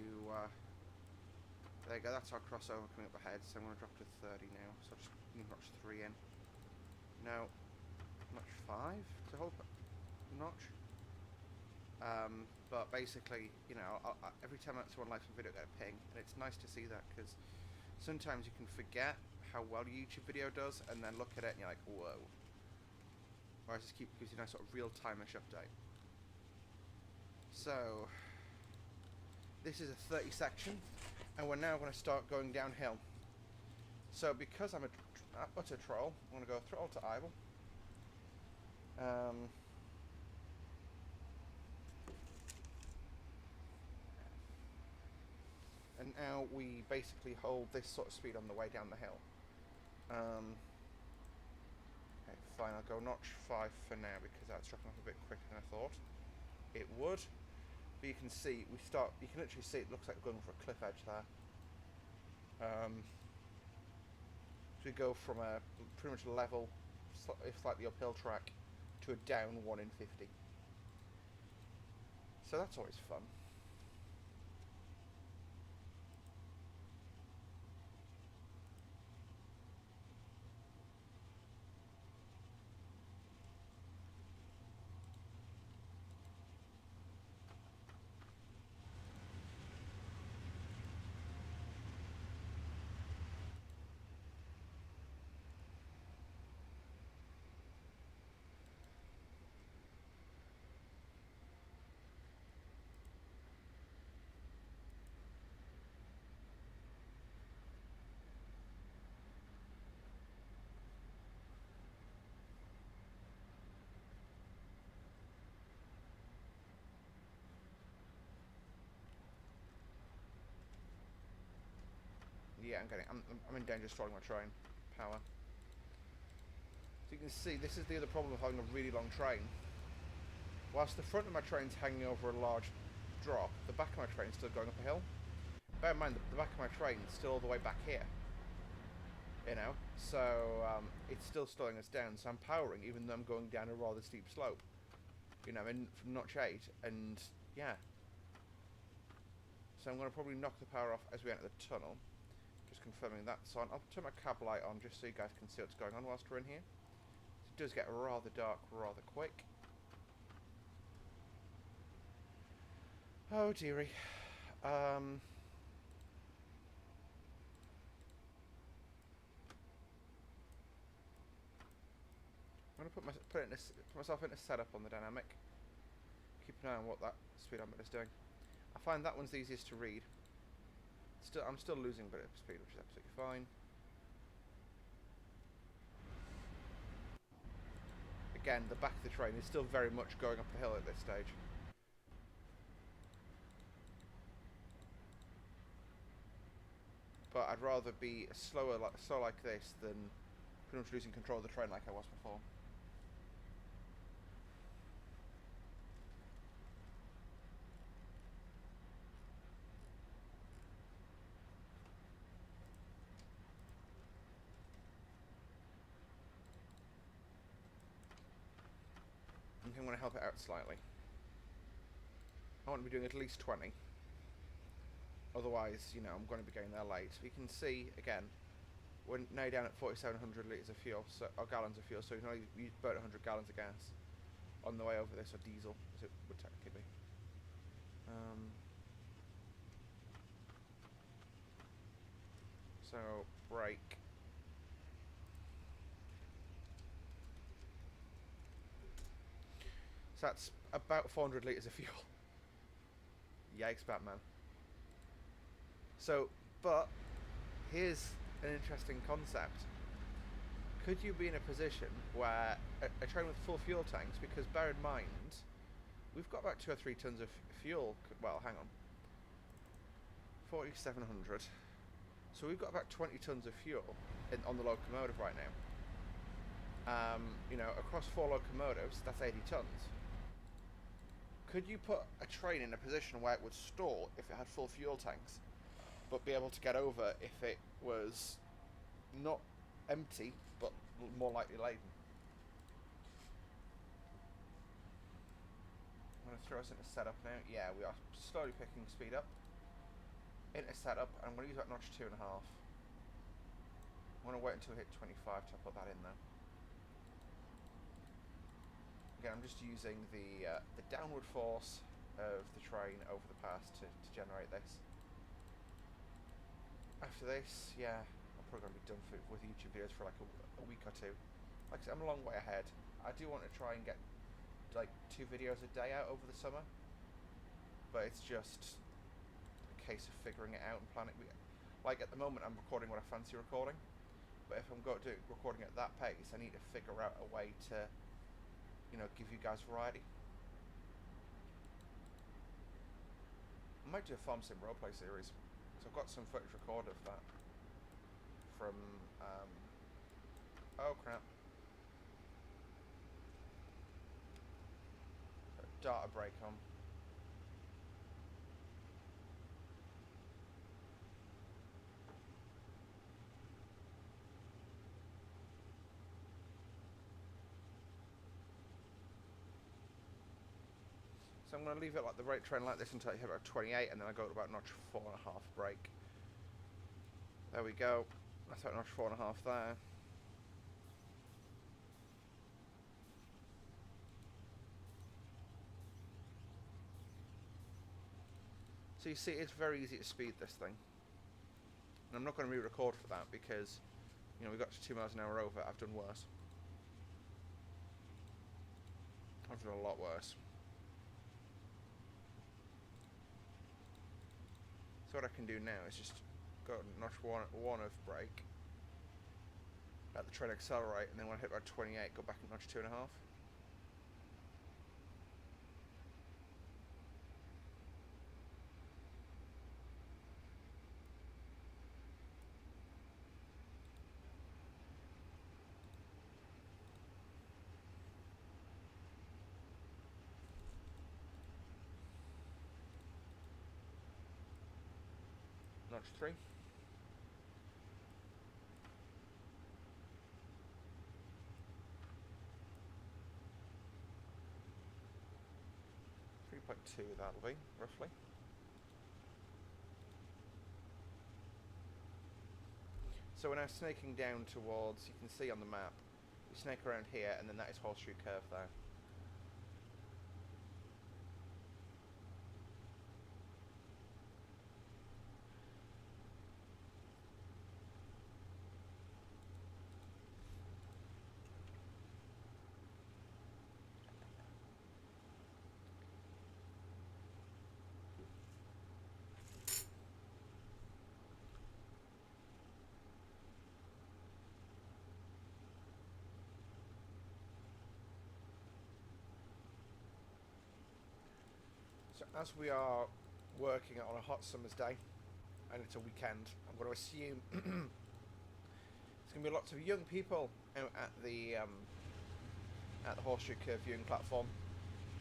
There you go. That's our crossover coming up ahead. So I'm going to drop to 30 now. So I'll just notch 3 in. Now, notch 5 to hold notch. But basically, you know, every time someone likes a video, I get a ping, and it's nice to see that because sometimes you can forget how well your YouTube video does, and then look at it and you're like, whoa. Whereas this gives you a nice sort of real-time-ish update. So, this is a 30 section, and we're now going to start going downhill. So, because I'm a utter troll, I'm going to go throttle to idle. And now we basically hold this sort of speed on the way down the hill. Okay, fine, I'll go notch 5 for now because that's dropping off a bit quicker than I thought it would. But you can see, you can literally see it looks like we're going for a cliff edge there. So we go from a pretty much level, if slightly uphill track, to a down 1 in 50. So that's always fun. Yeah, I'm in danger of stalling my train. Power. So you can see, this is the other problem of having a really long train. Whilst the front of my train's hanging over a large drop, the back of my train's still going up a hill. Bear in mind, the back of my train's still all the way back here. You know, so it's still slowing us down. So I'm powering, even though I'm going down a rather steep slope. You know, from notch 8, and yeah. So I'm going to probably knock the power off as we enter the tunnel. Just confirming that's on. I'll turn my cab light on just so you guys can see what's going on whilst we're in here. So it does get rather dark rather quick. Oh dearie. I'm going to put myself in a setup on the dynamic. Keep an eye on what that speedometer is doing. I find that one's the easiest to read. I'm still losing a bit of speed, which is absolutely fine. Again, the back of the train is still very much going up the hill at this stage. But I'd rather be slow like this than pretty much losing control of the train like I was before. I'm going to help it out slightly. I want to be doing at least 20. Otherwise, you know, I'm going to be getting there late. You can see again, we're now down at 4,700 litres of fuel, so, or gallons of fuel. So you burnt 100 gallons of gas on the way over this, or diesel, as it would technically be. So brake. So that's about 400 litres of fuel. Yikes, Batman. So, but here's an interesting concept. Could you be in a position where a train with full fuel tanks, because bear in mind, we've got about 2 or 3 tons of fuel, well, hang on, 4,700. So we've got about 20 tons of fuel on the locomotive right now. You know, across 4 locomotives, that's 80 tons. Could you put a train in a position where it would stall if it had full fuel tanks, but be able to get over if it was not empty, but more likely laden? I'm going to throw us into setup now. Yeah, we are slowly picking speed up. Into setup, and I'm going to use that notch 2.5. I'm going to wait until we hit 25 to put that in there. Again, I'm just using the downward force of the train over the pass to generate this. After this, yeah, I'm probably going to be done with YouTube videos for like a week or 2. Like I said, I'm a long way ahead. I do want to try and get like 2 videos a day out over the summer, but it's just a case of figuring it out and planning. Like at the moment, I'm recording what I fancy recording, but if I'm going to do recording at that pace, I need to figure out a way to, you know, give you guys variety. I might do a Farm Sim roleplay series, so I've got some footage recorded of that from, oh crap, data break on. So I'm going to leave it like the rate train like this until I hit about 28, and then I go to about notch 4.5 brake. There we go. That's about notch 4.5 there. So you see, it's very easy to speed this thing. And I'm not going to re-record for that because, you know, we got to 2 miles an hour over. I've done worse. I've done a lot worse. So what I can do now is just go to notch 1 of brake, let the train accelerate, and then when I hit about 28, go back and notch 2.5. Notch 3. .2 that'll be, roughly. So we're now snaking down towards, you can see on the map, we snake around here, and then that is Horseshoe Curve there. So as we are working on a hot summer's day, and it's a weekend, I'm going to assume there's going to be lots of young people out at the Horseshoe Curve viewing platform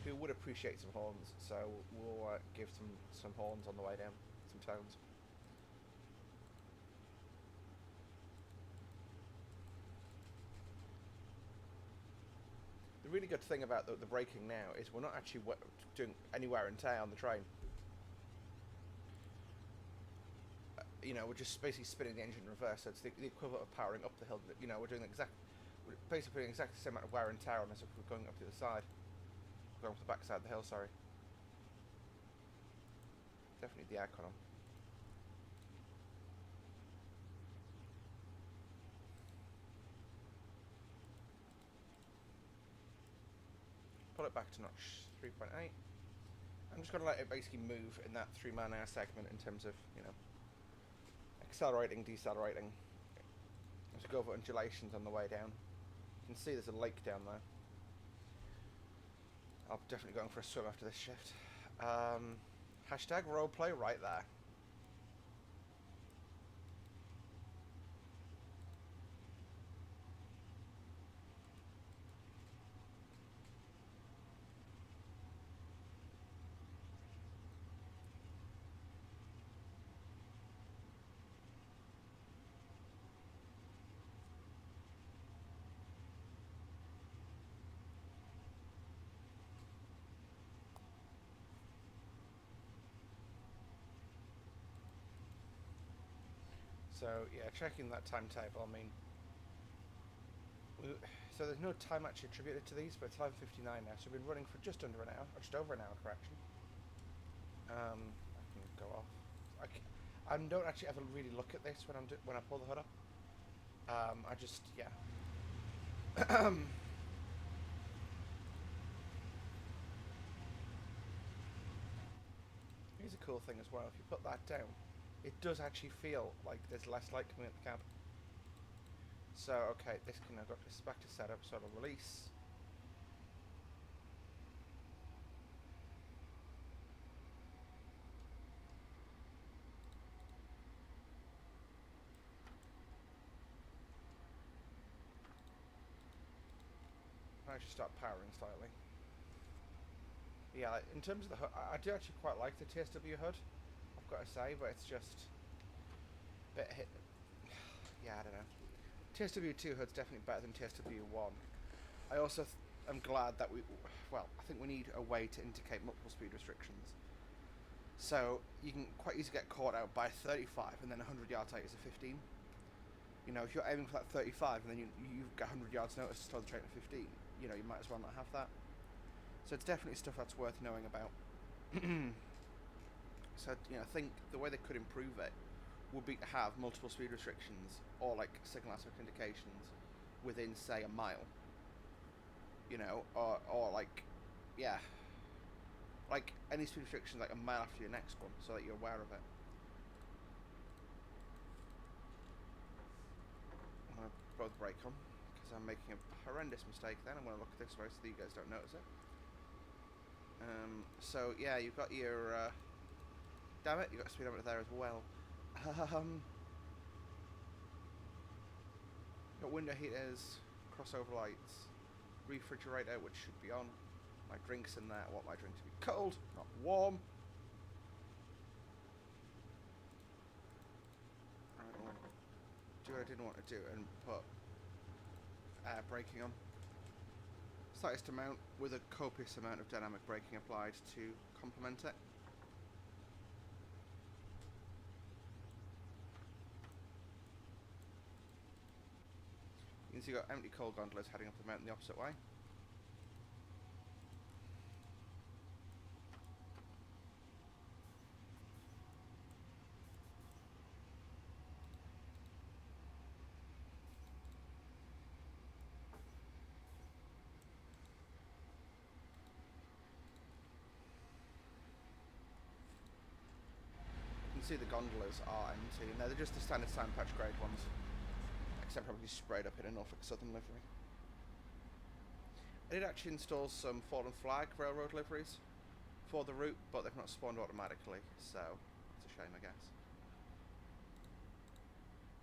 who would appreciate some horns, so we'll give some horns on the way down, some tones. The really good thing about the braking now is we're not actually doing any wear and tear on the train. you know, we're just basically spinning the engine in reverse, so it's the equivalent of powering up the hill. You know, we're basically putting exactly the same amount of wear and tear on as if we're going up the other side, going up the back side of the hill. Sorry. Definitely the aircon on. Pull it back to notch 3.8. I'm just going to let it basically move in that 3 mile an hour segment in terms of, you know, accelerating, decelerating. As we go over undulations on the way down. You can see there's a lake down there. I'll be definitely going for a swim after this shift. Hashtag roleplay right there. So yeah, checking that timetable. I mean, so there's no time actually attributed to these, but it's 11:59 now. So we've been running for just under an hour, or just over an hour, correction. I can go off. I don't actually ever really look at this when I pull the hood up. I just yeah. Here's a cool thing as well. If you put that down, it does actually feel like there's less light coming at the cab. So, okay, this can I've got this back to setup, so it'll release. I should start powering slightly. Yeah, in terms of the hood, I do actually quite like the TSW hood, I've got to say, but it's just a bit hit. Yeah, I don't know. TSW2 hood's definitely better than TSW1. I also am glad that I think we need a way to indicate multiple speed restrictions. So you can quite easily get caught out by 35 and then 100 yards out is a 15. You know, if you're aiming for that 35 and then you've got 100 yards notice to slow the train at 15, you know, you might as well not have that. So it's definitely stuff that's worth knowing about. So, you know, I think the way they could improve it would be to have multiple speed restrictions or like signal aspect indications within, say, a mile. You know, or like, yeah, like any speed restrictions like a mile after your next one, so that you're aware of it. I'm going to blow the brake on because I'm making a horrendous mistake then. I'm going to look this way so that you guys don't notice it. So yeah, you've got your damn it, you've got speedometer there as well. Got window heaters, crossover lights, refrigerator which should be on. My drink's in there. I want my drink to be cold, not warm. I will do what I didn't want to do and put air braking on. Slightest amount with a copious amount of dynamic braking applied to complement it. You can see you've got empty coal gondolas heading up the mountain the opposite way. See the gondolas are empty, and they're just the standard sand patch grade ones, except probably sprayed up in a Norfolk Southern livery. I did actually install some fallen flag railroad liveries for the route, but they've not spawned automatically, so it's a shame, I guess.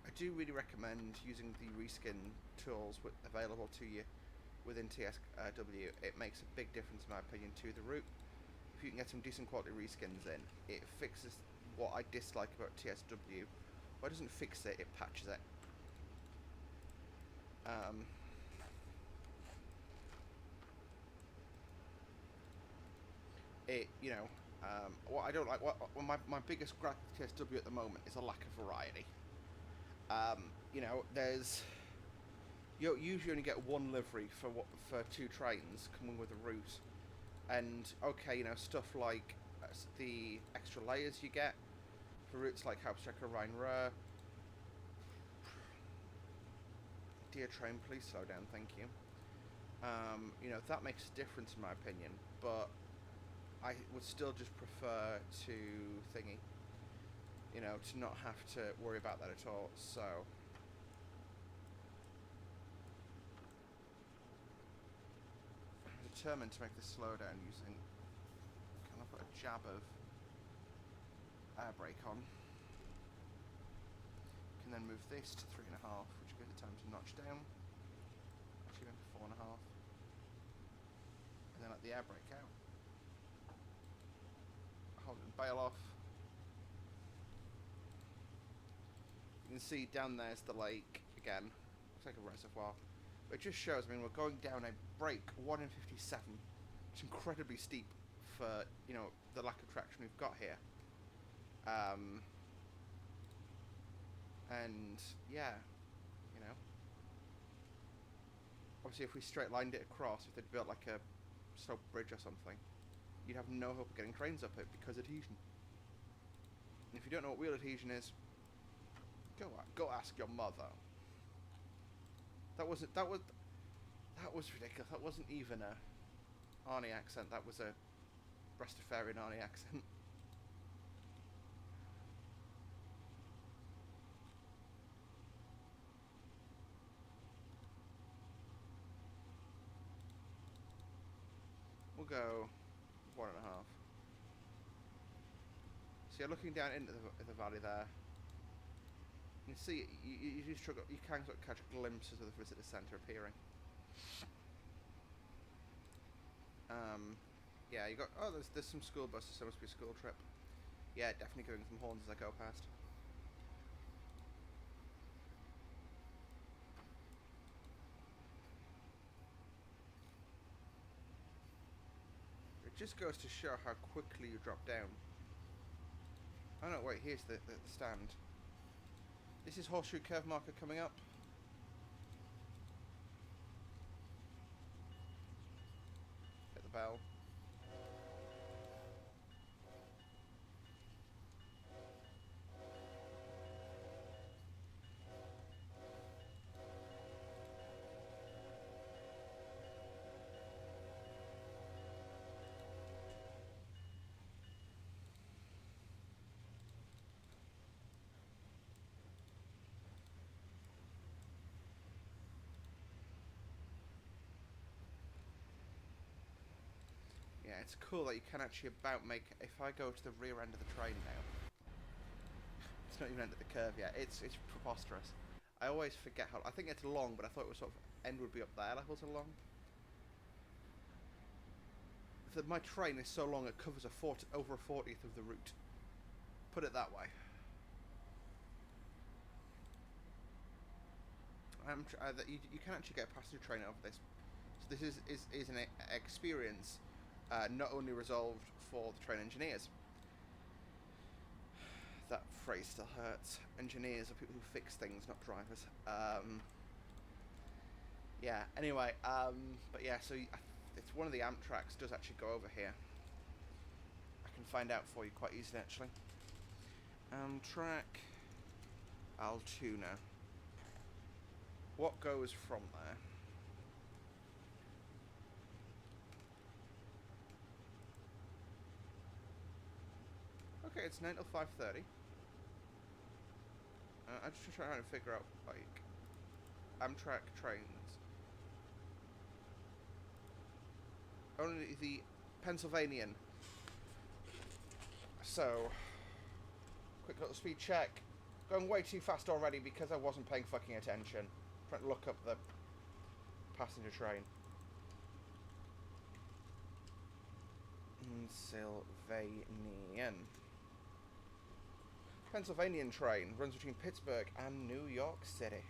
I do really recommend using the reskin tools available to you within TSW. It makes a big difference, in my opinion, to the route. If you can get some decent quality reskins in, it fixes what I dislike about TSW. Well, it doesn't fix it, it patches it. You know, What I don't like, my biggest gripe with TSW at the moment is a lack of variety. You know, you usually only get one livery for two trains coming with a route, and okay, you know, stuff like the extra layers you get for routes like Hauptstrecke Rhein-Ruhr. Dear train, please slow down, thank you. You know, that makes a difference in my opinion, but I would still just prefer to thingy, you know, to not have to worry about that at all. So I'm determined to make this slow down using kind of put a jab of air brake on. Can then move this to 3.5, which gives it time to notch down. Actually going to 4.5, and then let the air brake out. Hold it and bail off. You can see down there's the lake again. Looks like a reservoir. But it just shows, I mean, we're going down a break 1 in 57. It's incredibly steep for, you know, the lack of traction we've got here. And yeah, you know, obviously if we straight lined it across, if they'd built like a slope bridge or something, you'd have no hope of getting trains up it because adhesion. And if you don't know what wheel adhesion is, go ask your mother. That was ridiculous. That wasn't even a Arnie accent. That was a Rastafarian Arnie accent. We'll go 1.5. So you're looking down into the valley there. You can see you struggle. You can sort of catch glimpses of the visitor centre appearing. Yeah, you got. Oh, there's some school buses. So it must be a school trip. Yeah, definitely giving some horns as I go past. It just goes to show how quickly you drop down. Oh no, wait, here's the stand. This is Horseshoe curve marker coming up. Hit the bell. Yeah, it's cool that you can actually about make. If I go to the rear end of the train now, it's not even end of the curve yet. It's preposterous. I always forget how. I think it's long, but I thought it was sort of end would be up there levels along. My train is so long it covers over a 40th of the route. Put it that way. You can actually get a passenger train over this. So this is an experience not only resolved for the train engineers. That phrase still hurts. Engineers are people who fix things, not drivers. Yeah. Anyway, but yeah. So it's one of the Amtraks does actually go over here. I can find out for you quite easily, actually. Amtrak Altoona. What goes from there? Okay, it's 9 till 5:30. I'm just trying to figure out, like, Amtrak trains. Only the Pennsylvanian. So, quick little speed check. Going way too fast already because I wasn't paying fucking attention. Trying to look up the passenger train. Pennsylvanian. Pennsylvanian train runs between Pittsburgh and New York City.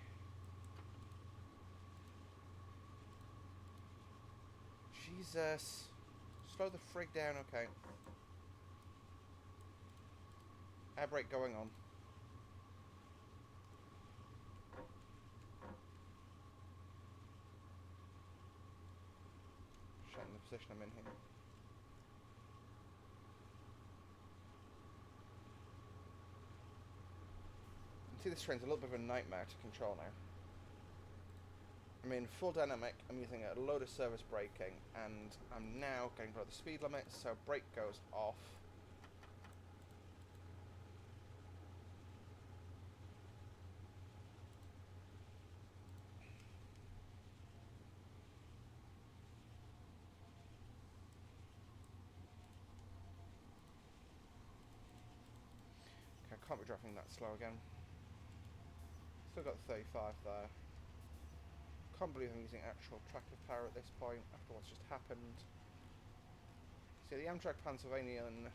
Jesus. Slow the frig down, okay. Air brake going on. Showing the position I'm in here. You can see this train's a little bit of a nightmare to control now. I'm in full dynamic, I'm using a load of service braking, and I'm now going below the speed limit, so brake goes off. Okay, I can't be driving that slow again. Still got 35 there. Can't believe I'm using actual tractive power at this point after what's just happened. See, the Amtrak Pennsylvanian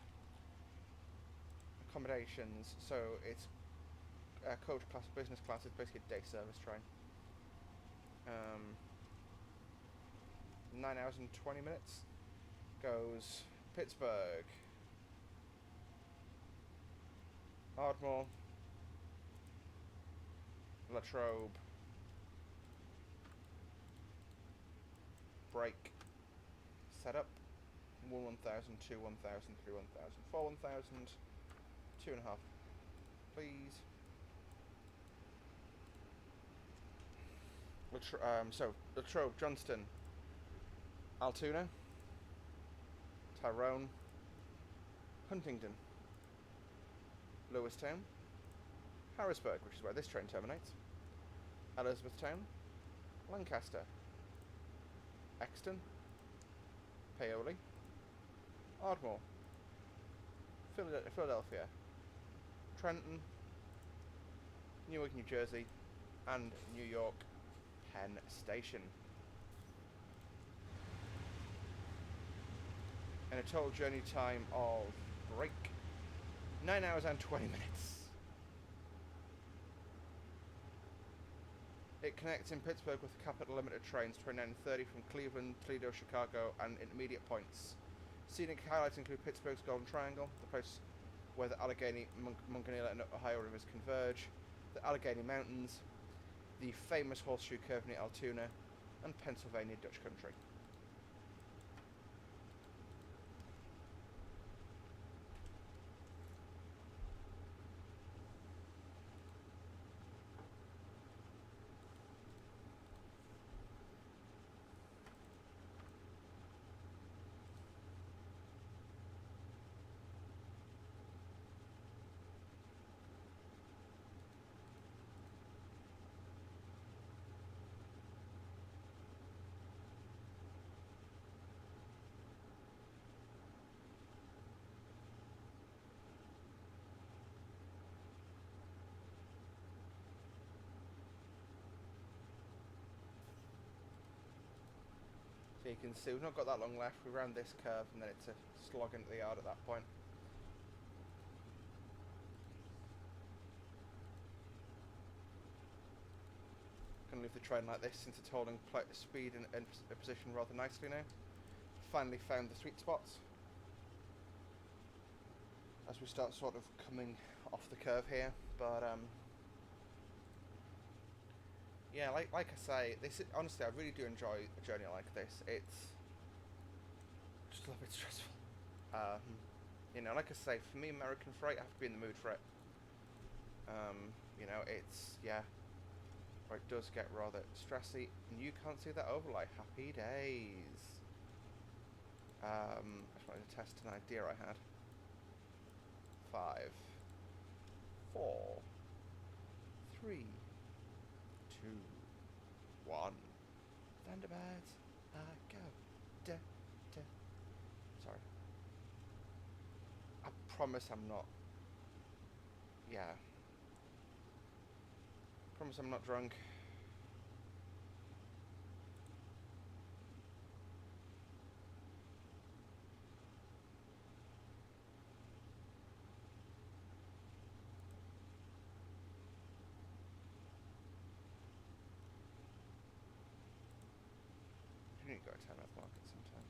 accommodations, so it's coach class, business class, it's basically a day service train. 9 hours and 20 minutes. Goes Pittsburgh, Ardmore, Latrobe, brake, setup, 1,000, 2, 1,000, 3, 1,000, 4, 1,000, 2.5, please. So, Latrobe, Johnstown, Altoona, Tyrone, Huntington, Lewistown, Harrisburg, which is where this train terminates, Elizabethtown, Lancaster, Exton, Paoli, Ardmore, Philadelphia, Trenton, Newark, New Jersey, and New York Penn Station. And a total journey time of break 9 hours and 20 minutes. It connects in Pittsburgh with the Capital Limited trains 29 and 30 from Cleveland, Toledo, Chicago, and intermediate points. Scenic highlights include Pittsburgh's Golden Triangle, the place where the Allegheny, Monongahela, and Ohio rivers converge, the Allegheny Mountains, the famous Horseshoe curve near Altoona, and Pennsylvania Dutch country. So you can see we've not got that long left. We round this curve and then it's a slog into the yard at that point. Gonna leave the train like this since it's holding speed and position rather nicely now. Finally found the sweet spots as we start sort of coming off the curve here, but yeah, like I say, this is, honestly, I really do enjoy a journey like this. It's just a little bit stressful. You know, like I say, for me, American freight, I have to be in the mood for it. You know, it's, yeah, or it does get rather stressy, and you can't see that overlay. Happy days. I just wanted to test an idea I had. 5, 4, 3, 2, 1. Thunderbirds, go. Da, da. Sorry. I promise I'm not. Yeah. Promise I'm not drunk. You need to go to time off market sometime.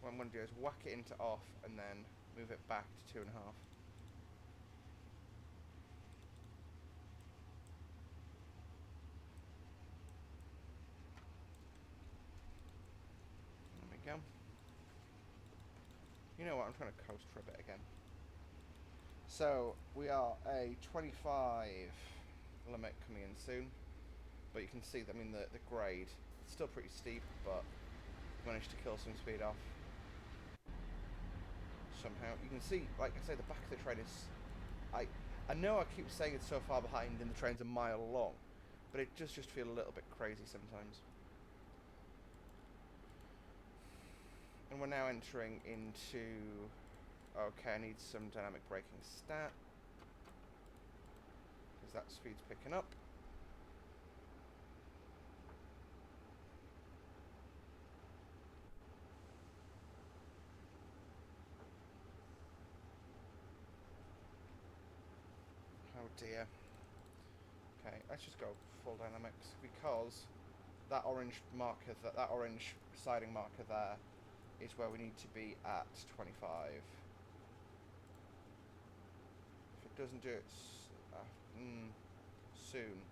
what I'm going to do is whack it into off and then move it back to 2.5. There we go. You know what, I'm trying to coast for a bit again. So, we are a 25 limit coming in soon. But you can see that, I mean, the grade, it's still pretty steep, but managed to kill some speed off. Somehow. You can see, like I say, the back of the train is... I know I keep saying it's so far behind and the train's a mile long, but it does just feel a little bit crazy sometimes. And we're now entering into... Okay, I need some dynamic braking stat, because that speed's picking up. Oh dear. Okay, let's just go full dynamics, because that orange marker, that orange siding marker there, is where we need to be at 25. If it doesn't do it soon,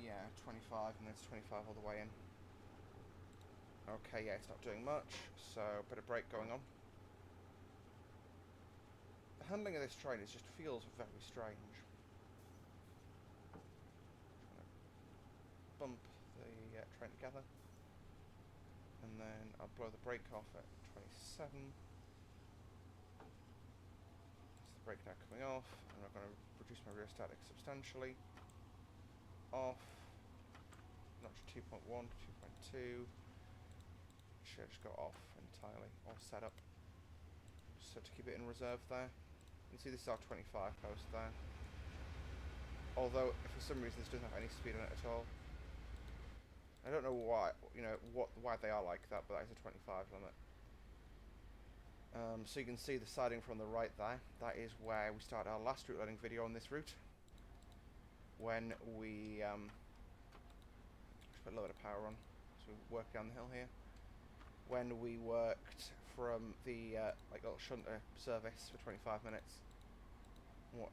yeah, 25, and it's 25 all the way in. Okay, yeah, it's not doing much, so a bit of brake going on. The handling of this train just feels very strange. Bump the train together, and then I'll blow the brake off at 27. It's the brake now coming off, and I'm going to reduce my rear static substantially. Off. Notch 2.1 to 2.2. Should just go off entirely, all set up. So to keep it in reserve there. You can see this is our 25 post there. Although, if for some reason this doesn't have any speed on it at all. I don't know why, why they are like that, but that is a 25 limit. So you can see the siding from the right there. That is where we started our last route loading video on this route. When we just put a little bit of power on, so we work down the hill here. When we worked from the little shunter service for 25 minutes,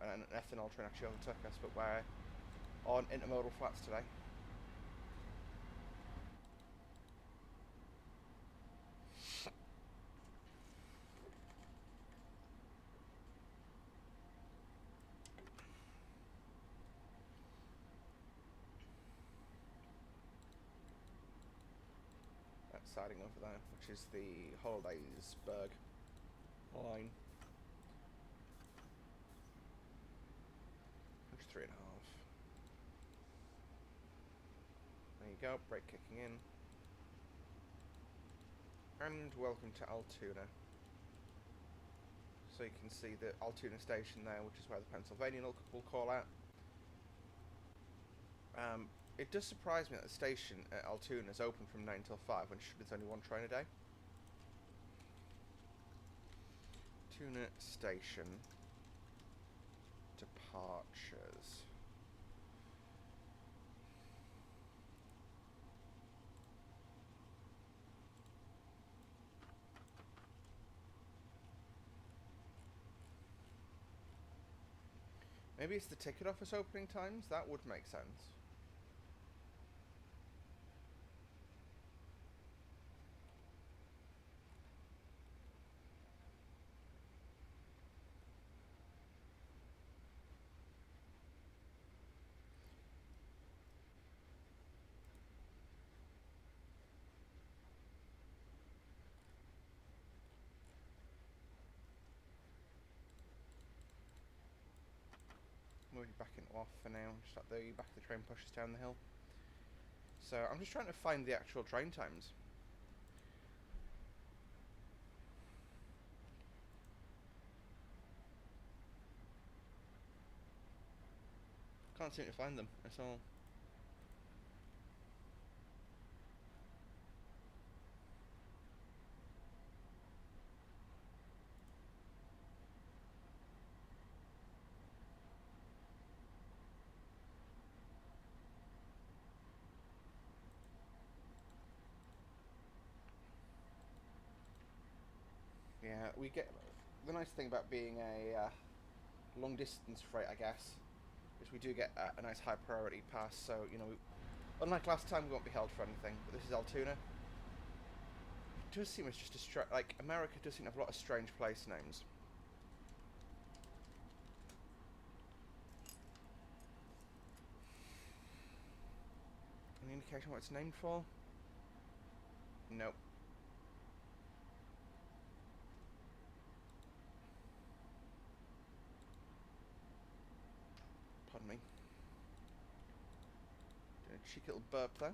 and an ethanol train actually overtook us, but we're on intermodal flats today. Siding over there, which is the Hollidaysburg line. Which is 3.5. There you go, brake kicking in. And welcome to Altoona. So you can see the Altoona station there, which is where the Pennsylvanian will call out. It does surprise me that the station at Altoona is open from 9 till 5 when there's only one train a day. Altoona station departures. Maybe it's the ticket office opening times? That would make sense. Moving back into off for now, just at the back of the train pushes down the hill. So I'm just trying to find the actual train times. Can't seem to find them at all. Yeah, we get the nice thing about being a long distance freight, I guess, is we do get a nice high priority pass. So you know, unlike last time, we won't be held for anything. But this is Altoona. It does seem it's just like America does seem to have a lot of strange place names. Any indication what it's named for? Nope. Pardon me. Doing a cheeky little burp there.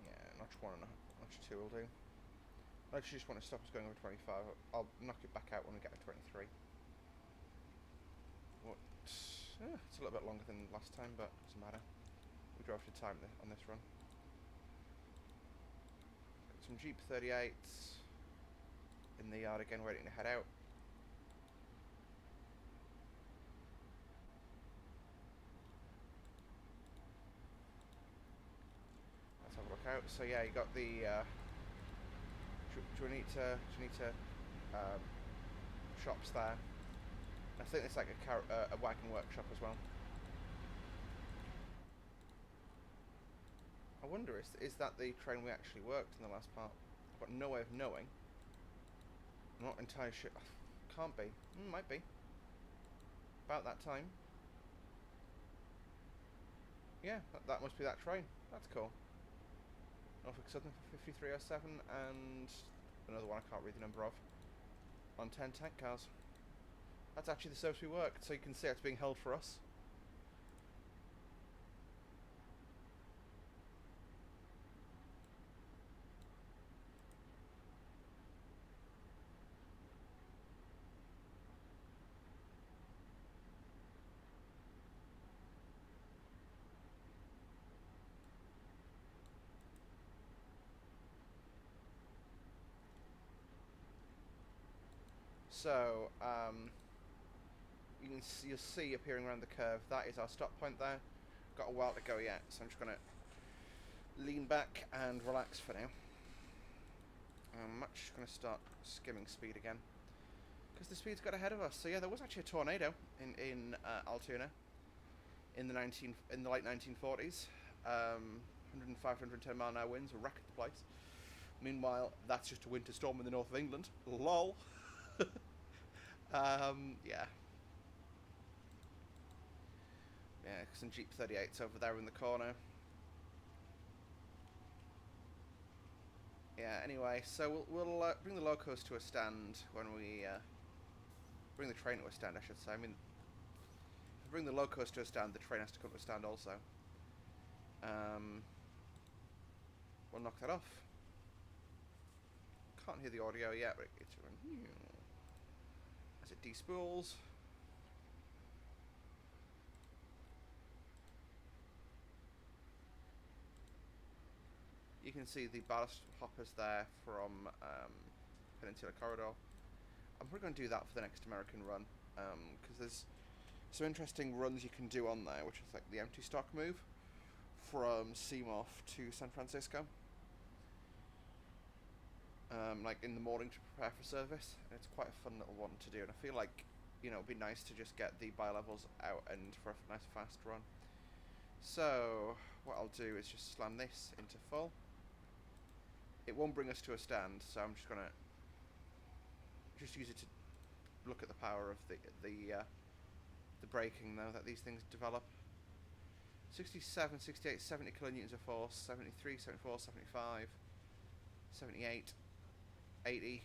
Yeah, notch 1 and notch 2 will do. I actually just want to stop us going over 25. I'll knock it back out when we get to 23. What? It's a little bit longer than last time, but it doesn't matter. We drove to time on this run. Got some Jeep 38s in the yard again, waiting to head out. Let's have a look out. So yeah, you got the. Do we need to shops there? I think it's like a wagon workshop as well. I wonder, is that the train we actually worked in the last part? I've got no way of knowing. I'm not entirely sure. Can't be. Might be. About that time. Yeah, that must be that train. That's cool. Norfolk Southern for 5307 and another one I can't read the number of. On 10 tank cars. That's actually the service we worked, so you can see it's being held for us. So, you'll see appearing around the curve, that is our stop point there. Got a while to go yet, so I'm just going to lean back and relax for now. I'm just going to start skimming speed again, because the speed's got ahead of us. So yeah, there was actually a tornado in Altoona in the late 1940s. 105, 110 mile an hour winds wrecked the place. Meanwhile, that's just a winter storm in the north of England. Lol. Yeah. Yeah, some Jeep 38s over there in the corner. Yeah, anyway, so we'll bring the locos to a stand when we... bring the train to a stand, I should say. I mean, if we bring the locos to a stand, the train has to come to a stand also. We'll knock that off. Can't hear the audio yet, but it's... as it despools. You can see the ballast hoppers there from Peninsula Corridor. I'm probably going to do that for the next American run, because there's some interesting runs you can do on there, which is like the empty stock move from Seamoff to San Francisco. Like in the morning to prepare for service. And it's quite a fun little one to do, and I feel like, you know, it'd be nice to just get the bi-levels out and for a nice fast run. So what I'll do is just slam this into full. It won't bring us to a stand, so I'm just gonna use it to look at the power of the braking though that these things develop. 67, 68, 70 kilonewtons of force, 73, 74, 75, 78, 80.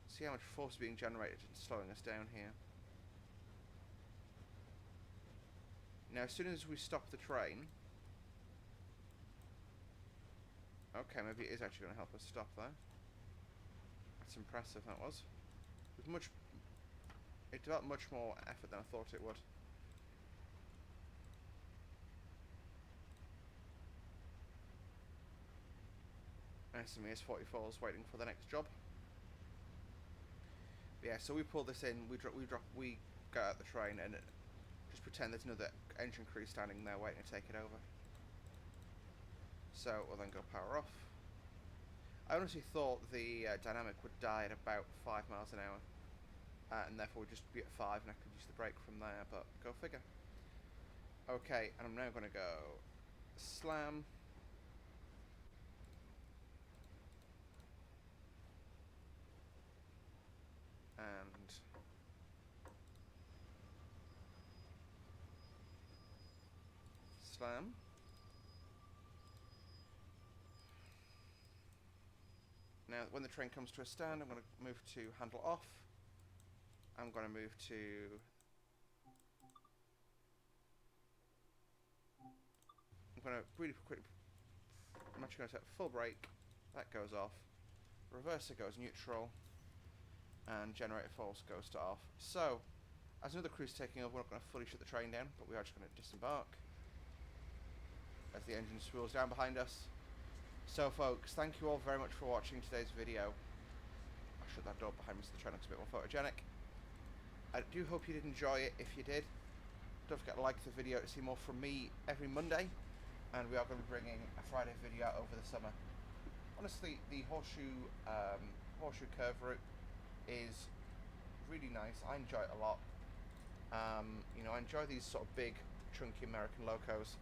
See how much force is being generated and slowing us down here. Now, as soon as we stop the train... Okay, maybe it is actually going to help us stop there. That's impressive, that was. It developed much more effort than I thought it would. SMES 44s waiting for the next job. But yeah, so we pull this in, we go out the train and just pretend there's another engine crew standing there waiting to take it over. So we'll then go power off. I honestly thought the dynamic would die at about 5 miles an hour, and therefore would just be at 5 and I could use the brake from there, but go figure. Okay, and I'm now going to go slam. And slam. Now, when the train comes to a stand, I'm going to move to handle off. I'm going to move to... I'm going to really quick... I'm actually going to set full brake. That goes off. Reverser goes neutral. And generator false goes to off. So, as another crew's taking over, we're not going to fully shut the train down, but we are just going to disembark as the engine swirls down behind us. So folks, thank you all very much for watching today's video. I'll shut that door behind me so the train looks a bit more photogenic. I do hope you did enjoy it. If you did, don't forget to like the video to see more from me every Monday. And we are going to be bringing a Friday video over the summer. Honestly, the Horseshoe curve route is really nice. I enjoy it a lot. You know, I enjoy these sort of big, chunky American locos.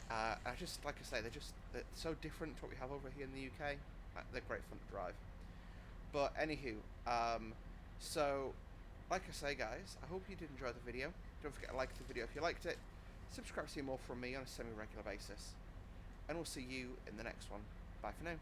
I just, like I say, they're so different to what we have over here in the UK. They're great fun to drive. But anywho, so like I say, guys, I hope you did enjoy the video. Don't forget to like the video if you liked it. Subscribe to see more from me on a semi-regular basis. And we'll see you in the next one. Bye for now.